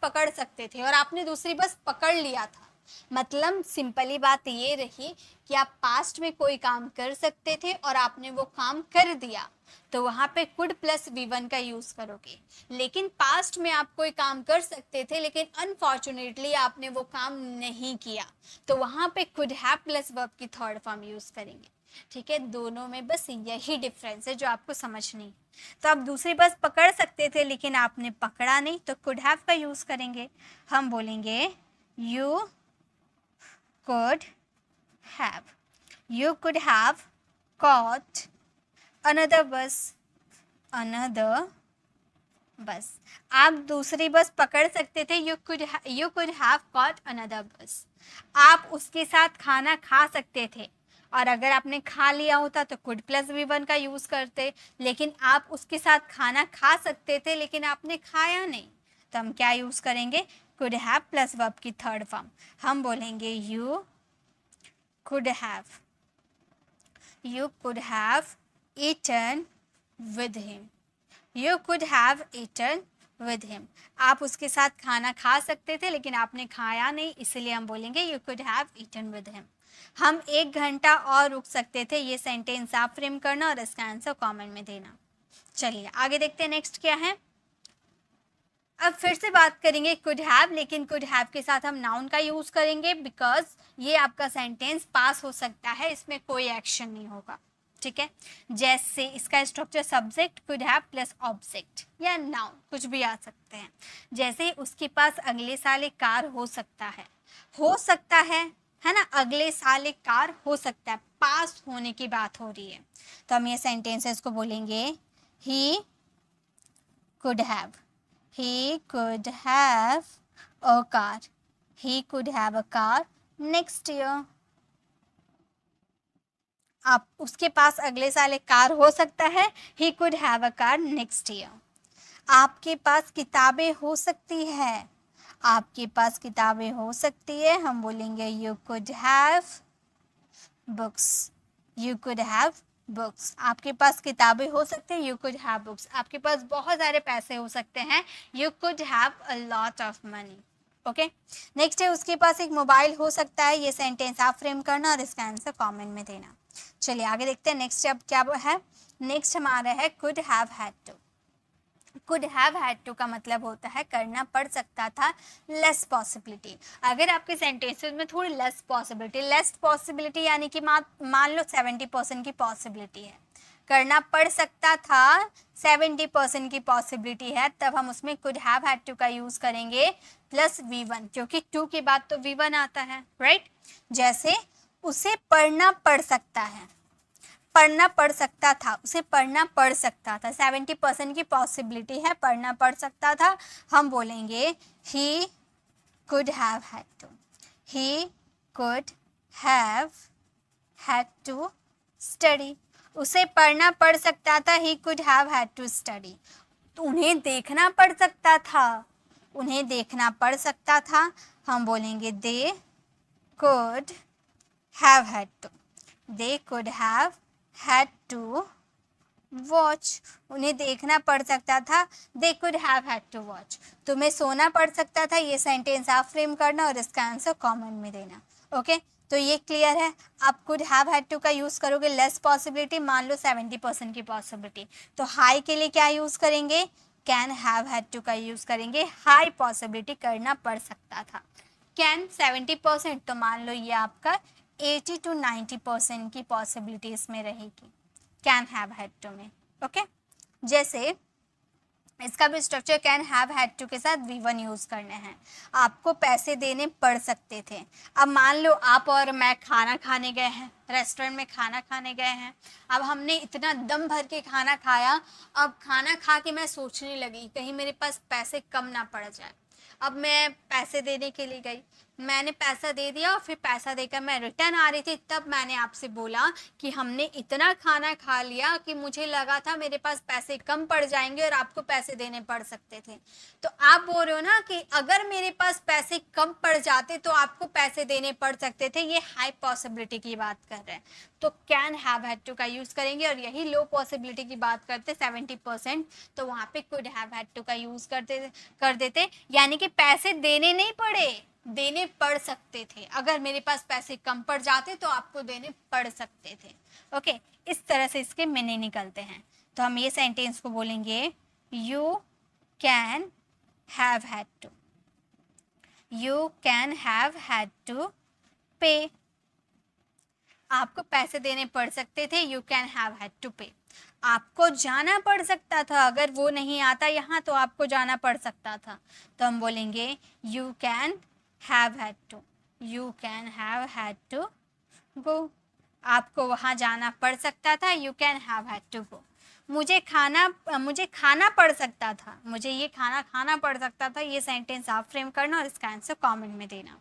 पकड़ सकते थे और आपने दूसरी बस पकड़ लिया था, मतलब सिंपली बात ये रही कि आप पास्ट में कोई काम कर सकते थे और आपने वो काम कर दिया, तो वहाँ पे कुड प्लस V1 का यूज़ करोगे। लेकिन पास्ट में आप कोई काम कर सकते थे लेकिन अनफॉर्चुनेटली आपने वो काम नहीं किया, तो वहाँ पे कुड हैव प्लस वर्ब की थर्ड फॉर्म यूज़ करेंगे। ठीक है, दोनों में बस यही डिफरेंस है जो आपको समझनी है। तो आप दूसरी बस पकड़ सकते थे लेकिन आपने पकड़ा नहीं, तो कुड हैव का यूज़ करेंगे। हम बोलेंगे you could have, you could have caught another bus, another bus। आप दूसरी बस पकड़ सकते थे, you could have caught another bus। आप उसके साथ खाना खा सकते थे और अगर आपने खा लिया होता तो कुड प्लस V1 का यूज़ करते, लेकिन आप उसके साथ खाना खा सकते थे लेकिन आपने खाया नहीं, तो हम क्या यूज़ करेंगे, कुड हैव प्लस वर्ब की थर्ड फॉर्म। हम बोलेंगे you could have eaten with him, you could have eaten with him. आप उसके साथ खाना खा सकते थे लेकिन आपने खाया नहीं, इसलिए हम बोलेंगे you could have eaten with him. हम 1 घंटा और रुक सकते थे, ये सेंटेंस आप फ्रेम करना और इसका आंसर कमेंट में देना। चलिए आगे देखते हैं नेक्स्ट क्या है। अब फिर से बात करेंगे कुड हैव, लेकिन कुड हैव के साथ हम नाउन का यूज़ करेंगे बिकॉज ये आपका सेंटेंस पास हो सकता है, इसमें कोई एक्शन नहीं होगा। ठीक है, जैसे इसका structure subject could have plus object या नाउन कुछ भी आ सकते हैं। जैसे उसके पास अगले साल एक कार हो सकता है ना, अगले साल एक कार हो सकता है, पास होने की बात हो रही है, तो हम ये सेंटेंसेस को बोलेंगे he could have, he could have a car, he could have a car next year। आप उसके पास अगले साल एक कार हो सकता है, he could have a car next year। आपके पास किताबें हो सकती है, आपके पास किताबें हो सकती है, हम बोलेंगे you could have books, you could have books. आपके पास किताबें हो सकती हैं, यू कुड हैव बुक्स। आपके पास बहुत सारे पैसे हो सकते हैं, you could have a lot of money. Okay, next है उसके पास एक मोबाइल हो सकता है। ये सेंटेंस आप फ्रेम करना और इसका आंसर कमेंट में देना। चलिए आगे देखते हैं नेक्स्ट अब क्या है। नेक्स्ट हमारा है could have had to. Could have had to का मतलब होता है करना पड़ सकता था, लेस पॉसिबिलिटी। अगर आपके सेंटेंसेस में थोड़ी लेस पॉसिबिलिटी यानी कि मान लो 70% की पॉसिबिलिटी है, करना पड़ सकता था 70% की पॉसिबिलिटी है, तब हम उसमें कुड हैव हैड टू का यूज करेंगे प्लस V1, क्योंकि टू के बाद तो V1 आता है, राइट। जैसे उसे पढ़ना पड़ सकता है, पढ़ना पड़ सकता था, उसे पढ़ना पड़ सकता था, 70% की पॉसिबिलिटी है, पढ़ना पड़ सकता था, हम बोलेंगे he could have had to, he could have had to study. उसे पढ़ना पड़ सकता था, he could have had to study. तो उन्हें देखना पड़ सकता था, उन्हें देखना पड़ सकता था, हम बोलेंगे they could have had to, they could have had to watch. उन्हें देखना पड़ सकता था, they could have had to watch. तुम्हें सोना पड़ सकता था, ये सेंटेंस आप फ्रेम करना और इसका आंसर कमेंट में देना। ओके, तो ये क्लियर है। आप कुड हैव हैड टू का यूज़ करोगे लेस पॉसिबिलिटी, मान लो 70% की पॉसिबिलिटी, तो हाई के लिए क्या यूज़ करेंगे, कैन हैव हैड टू का यूज़ करेंगे। हाई पॉसिबिलिटी करना पड़ सकता था, कैन 70%, तो मान लो ये आपका 80 to 90% की पॉसिबिलिटी इसमें रहेगी कैन हैव हैड टू में। ओके, जैसे इसका भी structure can have had to के साथ V1 यूज़ करने हैं। आपको पैसे देने पड़ सकते थे। अब मान लो आप और मैं खाना खाने गए हैं, रेस्टोरेंट में खाना खाने गए हैं। अब हमने इतना दम भर के खाना खाया, अब खाना खा के मैं सोचने लगी कहीं मेरे पास पैसे कम ना पड़ जाए। अब मैं पैसे देने के लिए गई, मैंने पैसा दे दिया और फिर पैसा देकर मैं रिटर्न आ रही थी, तब मैंने आपसे बोला कि हमने इतना खाना खा लिया कि मुझे लगा था मेरे पास पैसे कम पड़ जाएंगे और आपको पैसे देने पड़ सकते थे। तो आप बोल रहे हो ना कि अगर मेरे पास पैसे कम पड़ जाते तो आपको पैसे देने पड़ सकते थे, ये हाई पॉसिबिलिटी की बात कर रहे हैं, तो कैन हैव हैड टू का यूज़ करेंगे। और यही लो पॉसिबिलिटी की बात करते 70%, तो वहाँ पे कुड हैव हैड टू का यूज़ कर देते, यानी कि पैसे देने नहीं पड़े, देने पड़ सकते थे। अगर मेरे पास पैसे कम पड़ जाते तो आपको देने पड़ सकते थे। ओके, इस तरह से इसके मीनिंग निकलते हैं। तो हम ये सेंटेंस को बोलेंगे you can have had to, you can have had to pay. आपको पैसे देने पड़ सकते थे, you can have had to pay. आपको जाना पड़ सकता था, अगर वो नहीं आता यहाँ तो आपको जाना पड़ सकता था, तो हम बोलेंगे you can have had to, you can have had to go. आपको वहाँ जाना पड़ सकता था, you can have had to go. मुझे खाना पड़ सकता था, मुझे ये खाना खाना पड़ सकता था, ये सेंटेंस आप फ्रेम करना और इसका आंसर कमेंट में देना।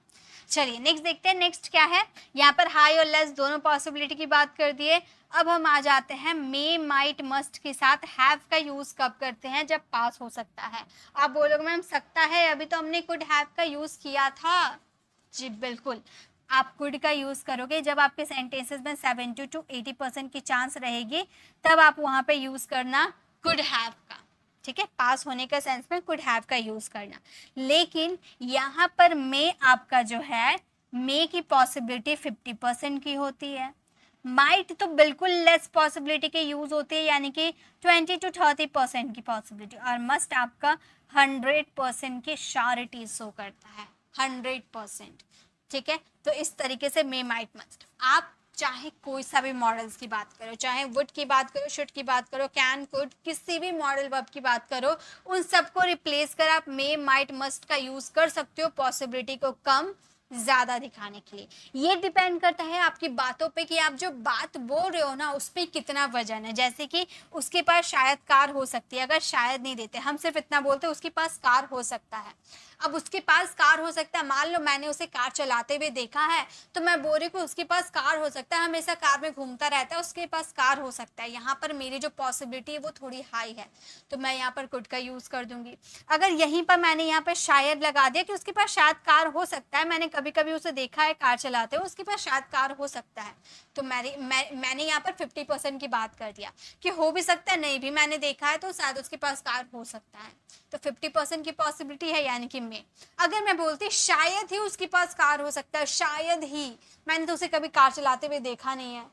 चलिए नेक्स्ट देखते हैं। नेक्स्ट क्या है, यहाँ पर हाई और लेस दोनों पॉसिबिलिटी की बात कर दिए। अब हम आ जाते हैं मे, माइट, मस्ट के साथ हैव का यूज़ कब करते हैं, जब पास हो सकता है। आप बोलोगे मैम सकता है, अभी तो हमने कुड हैव का यूज़ किया था। जी बिल्कुल, आप कुड का यूज़ करोगे जब आपके सेंटेंसेस में 70 to 80% की चांस रहेगी, तब आप वहाँ पे यूज़ करना कुड हैव का। ठीक है, पास होने का सेंस में कुड हैव का यूज़ करना। लेकिन यहाँ पर मे आपका जो है, मे की पॉसिबिलिटी 50% की होती है। माइट तो बिल्कुल लेस पॉसिबिलिटी के यूज़ होती है, यानी कि 20 to 30% की पॉसिबिलिटी। और मस्ट आपका 100% की श्योरिटी शो करता है, 100%। ठीक है, तो इस तरीके से मे, माइट, मस्ट। आप चाहे कोई सा भी मॉडल्स की बात करो, चाहे वुड की बात करो, शुड की बात करो, कैन, कुड, किसी भी मॉडल वर्ब की बात करो, उन सबको रिप्लेस कर आप मे, माइट, मस्ट का यूज़ कर सकते हो पॉसिबिलिटी को कम ज़्यादा दिखाने के लिए। ये डिपेंड करता है आपकी बातों पे कि आप जो बात बोल रहे हो ना उस पर कितना वजन है। जैसे कि उसके पास शायद कार हो सकती है, अगर शायद नहीं देते, हम सिर्फ इतना बोलते उसके पास कार हो सकता है। अब उसके पास कार हो सकता है, मान लो मैंने उसे कार चलाते हुए देखा है, तो मैं बोल रही हूँ उसके पास कार हो सकता है, हमेशा कार में घूमता रहता है, उसके पास कार हो सकता है। यहाँ पर मेरी जो पॉसिबिलिटी है वो थोड़ी हाई है, तो मैं यहाँ पर कुड का यूज़ कर दूंगी। अगर यहीं पर मैंने यहाँ पर शायद लगा दिया कि उसके पास शायद कार हो सकता है, मैंने कभी कभी उसे देखा है कार चलाते हुए, उसके पास शायद कार हो सकता है, तो मैंने यहाँ पर 50% की बात कर दिया कि हो भी सकता है, नहीं भी मैंने देखा है, तो शायद उसके पास कार हो सकता है। तो 50% की पॉसिबिलिटी है, यानी कि में। अगर मैं बोलती शायद ही उसके पास कार हो सकता है, शायद ही, मैंने तो उसे कभी कार चलाते हुए देखा नहीं है,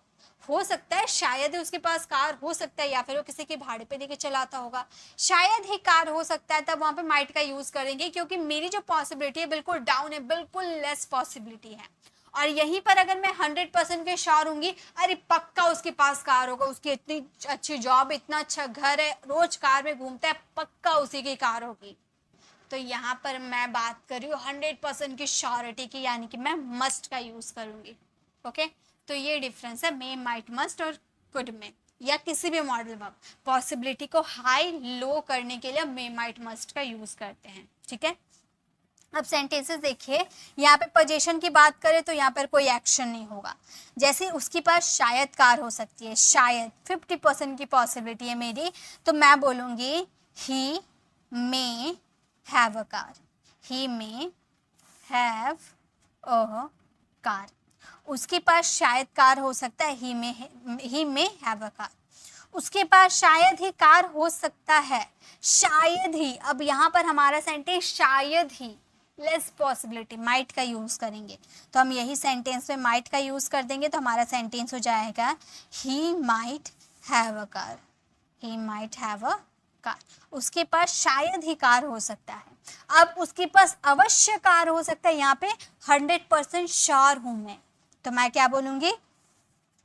हो सकता है शायद ही उसके पास कार हो सकता है, या फिर वो किसी के भाड़े पे देके चलाता होगा, शायद ही कार हो सकता है, तब वहां पे माइट का यूज करेंगे, क्योंकि मेरी जो पॉसिबिलिटी है बिल्कुल डाउन है, बिल्कुल लेस पॉसिबिलिटी है। और यहीं पर अगर मैं 100% के श्योर होंगी, अरे पक्का उसके पास कार होगा, उसकी इतनी अच्छी जॉब, इतना अच्छा घर है, रोज कार में घूमता है, पक्का उसी की कार होगी। तो यहाँ पर मैं बात कर रही हूँ 100% की श्योरिटी की, यानी कि मैं मस्ट का यूज करूंगी। ओके, तो ये डिफरेंस है मे, माइट, मस्ट और कुड में, या किसी भी मॉडल वर्ब। पॉसिबिलिटी को हाई लो करने के लिए मे, माइट, मस्ट का यूज करते हैं। ठीक है, अब सेंटेंसेस देखिए, यहाँ पे पोजीशन की बात करें तो यहाँ पर कोई एक्शन नहीं होगा। जैसे उसके पास शायद कार हो सकती है, शायद 50% की पॉसिबिलिटी है मेरी, तो मैं बोलूँगी he may have a car, he may have a car. उसके पास शायद कार हो सकता है, ही मे हैव अ कार। उसके पास शायद ही कार हो सकता है, शायद ही, अब यहाँ पर हमारा सेंटेंस शायद ही, लेस पॉसिबिलिटी, माइट का यूज करेंगे, तो हम यही सेंटेंस में माइट का यूज कर देंगे, तो हमारा सेंटेंस हो जाएगा he might have a car, he might have a car. उसके पास शायद ही कार हो सकता है, अब उसके पास अवश्य कार हो सकता है, यहाँ पे 100% श्योर हूं मैं, तो मैं क्या बोलूंगी,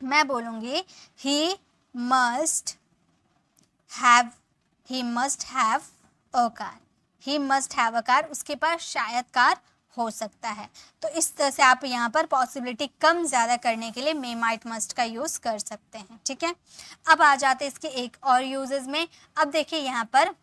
मैं बोलूंगी he must have, he must have a car, he must have a car. उसके पास शायद कार हो सकता है। तो इस तरह से आप यहाँ पर पॉसिबिलिटी कम ज़्यादा करने के लिए मे, माइट, मस्ट का यूज़ कर सकते हैं। ठीक है, अब आ जाते हैं इसके एक और यूजेस में। अब देखिए यहाँ पर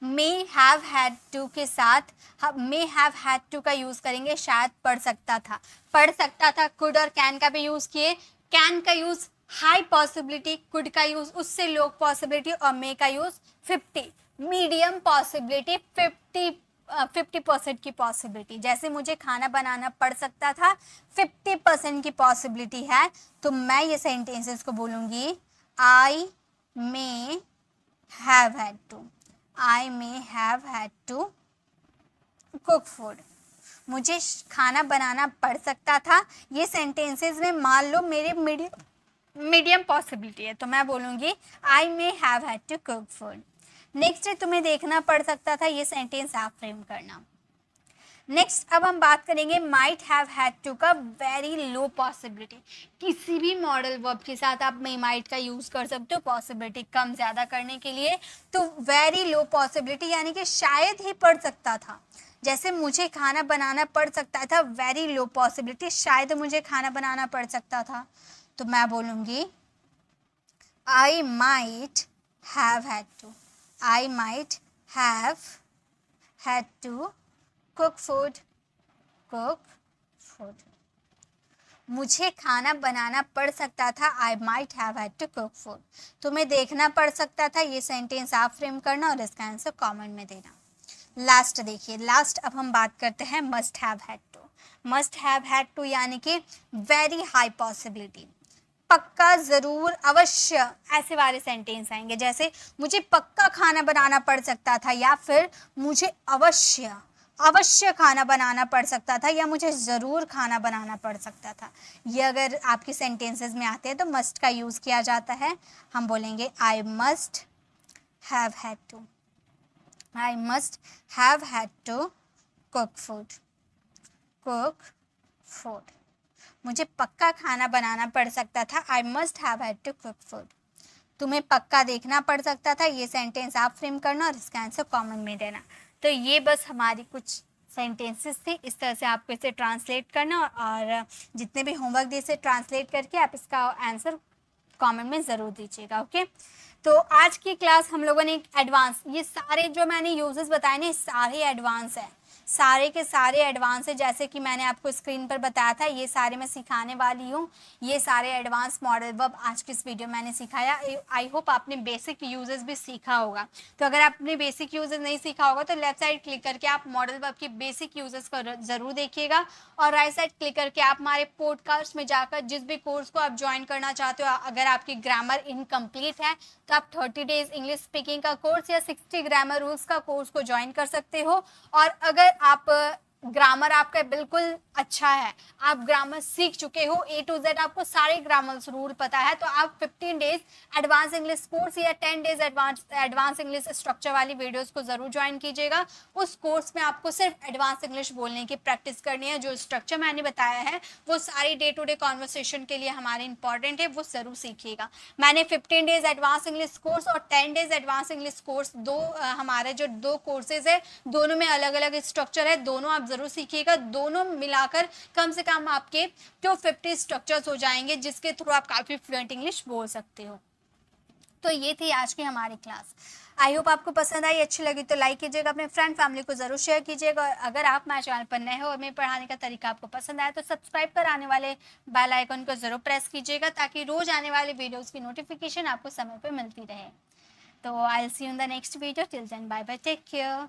मे हैव हैड टू के साथ हम मे हैव हैड टू का यूज़ करेंगे, शायद पढ़ सकता था, पढ़ सकता था, कुड और कैन का भी यूज़ किए। कैन का यूज़ हाई पॉसिबिलिटी, कुड का यूज़ उससे लो पॉसिबिलिटी, और मे का यूज़ 50, मीडियम पॉसिबिलिटी, 50% की पॉसिबिलिटी। जैसे मुझे खाना बनाना पड़ सकता था, 50% की पॉसिबिलिटी है, तो मैं ये सेंटेंसेस को बोलूँगी I may have had to, I may have had to cook food. मुझे खाना बनाना पड़ सकता था, ये सेंटेंसेस में मान लो मेरे मीडियम पॉसिबिलिटी है, तो मैं बोलूँगी I may have had to cook food. Next है तुम्हें देखना पड़ सकता था, ये सेंटेंस आप फ्रेम करना। नेक्स्ट अब हम बात करेंगे माइट हैव हैड टू का वेरी लो पॉसिबिलिटी। किसी भी मॉडल वर्ब के साथ आप मे माइट का यूज कर सकते हो पॉसिबिलिटी कम ज्यादा करने के लिए। तो वेरी लो पॉसिबिलिटी यानी कि शायद ही पड़ सकता था, जैसे मुझे खाना बनाना पड़ सकता था, वेरी लो पॉसिबिलिटी, शायद मुझे खाना बनाना पड़ सकता था, तो मैं बोलूँगी I might have had to, I might have had to cook food, cook food. मुझे खाना बनाना पड़ सकता था, I might have had to cook food. तुम्हें देखना पड़ सकता था, ये सेंटेंस आप फ्रेम करना और इसका आंसर कमेंट में देना। लास्ट देखिए, लास्ट अब हम बात करते हैं must have had to. Must have had to यानी कि वेरी हाई पॉसिबिलिटी, पक्का, जरूर, अवश्य, ऐसे वाले सेंटेंस आएंगे। जैसे मुझे पक्का खाना बनाना पड़ सकता था, या फिर मुझे अवश्य खाना बनाना पड़ सकता था, या मुझे ज़रूर खाना बनाना पड़ सकता था। ये अगर आपके सेंटेंसेस में आते हैं तो मस्ट का यूज़ किया जाता है। हम बोलेंगे I must have had to, I must have had to cook food, cook food. मुझे पक्का खाना बनाना पड़ सकता था, I must have had to cook food. तुम्हें पक्का देखना पड़ सकता था, ये सेंटेंस आप फ्रेम करना और इसका आंसर कमेंट में देना। तो ये बस हमारी कुछ सेंटेंसेस थे, इस तरह से आपको इसे ट्रांसलेट करना, और जितने भी होमवर्क दिए इसे ट्रांसलेट करके आप इसका आंसर कमेंट में ज़रूर दीजिएगा। ओके, तो आज की क्लास हम लोगों ने एडवांस, ये सारे जो मैंने यूजेस बताए ना सारे एडवांस हैं, सारे के सारे एडवांस है, जैसे कि मैंने आपको स्क्रीन पर बताया था, ये सारे मैं सिखाने वाली हूँ। ये सारे एडवांस मॉडल वर्ब आज की इस वीडियो मैंने सिखाया। आई होप आपने बेसिक यूजेस भी सीखा होगा। तो अगर आपने बेसिक यूजेस नहीं सीखा होगा तो लेफ्ट साइड क्लिक करके आप मॉडल वर्ब की बेसिक यूजेस को जरूर देखिएगा, और राइट साइड क्लिक करके आप हमारे पॉडकास्ट में जाकर जिस भी कोर्स को आप ज्वाइन करना चाहते हो, अगर आपकी ग्रामर इनकम्प्लीट है तो आप 30 डेज इंग्लिश स्पीकिंग का कोर्स या 60 ग्रामर रूल्स का कोर्स को ज्वाइन कर सकते हो। और अगर आप ग्रामर आपका बिल्कुल अच्छा है, आप ग्रामर सीख चुके हो A to Z, आपको सारे ग्रामर रूल पता है, तो आप 15 डेज एडवांस इंग्लिश कोर्स या 10 डेज एडवांस इंग्लिश स्ट्रक्चर वाली वीडियोस को जरूर ज्वाइन कीजिएगा। उस कोर्स में आपको सिर्फ एडवांस इंग्लिश बोलने की प्रैक्टिस करनी है। जो स्ट्रक्चर मैंने बताया है वो सारी डे टू डे कॉन्वर्सेशन के लिए हमारे इंपॉर्टेंट है, वो जरूर सीखिएगा। मैंने 15 डेज एडवांस इंग्लिश कोर्स और 10 डेज एडवांस इंग्लिश कोर्स हमारे जो दो कोर्सेज है, दोनों में अलग अलग स्ट्रक्चर है, दोनों आप जरूर सीखिएगा। दोनों मिलाकर कम से कम आपके 250 स्ट्रक्चर्स हो जाएंगे, जिसके थ्रू आप काफी फ्लुएंट इंग्लिश बोल सकते हो। तो ये थी आज की हमारी क्लास। आई होप आपको पसंद आई, अच्छी लगी तो लाइक कीजिएगा, अपने फ्रेंड फैमिली को जरूर शेयर कीजिएगा। और अगर आप मेरे चैनल पर नए हो और मेरे पढ़ाने का तरीका आपको पसंद आया तो सब्सक्राइब कर आने वाले बेल आइकन को जरूर प्रेस कीजिएगा, ताकि रोज आने वाले वीडियोस की नोटिफिकेशन आपको समय पर मिलती रहे। तो I will see you in the next video. Till then bye bye, take care.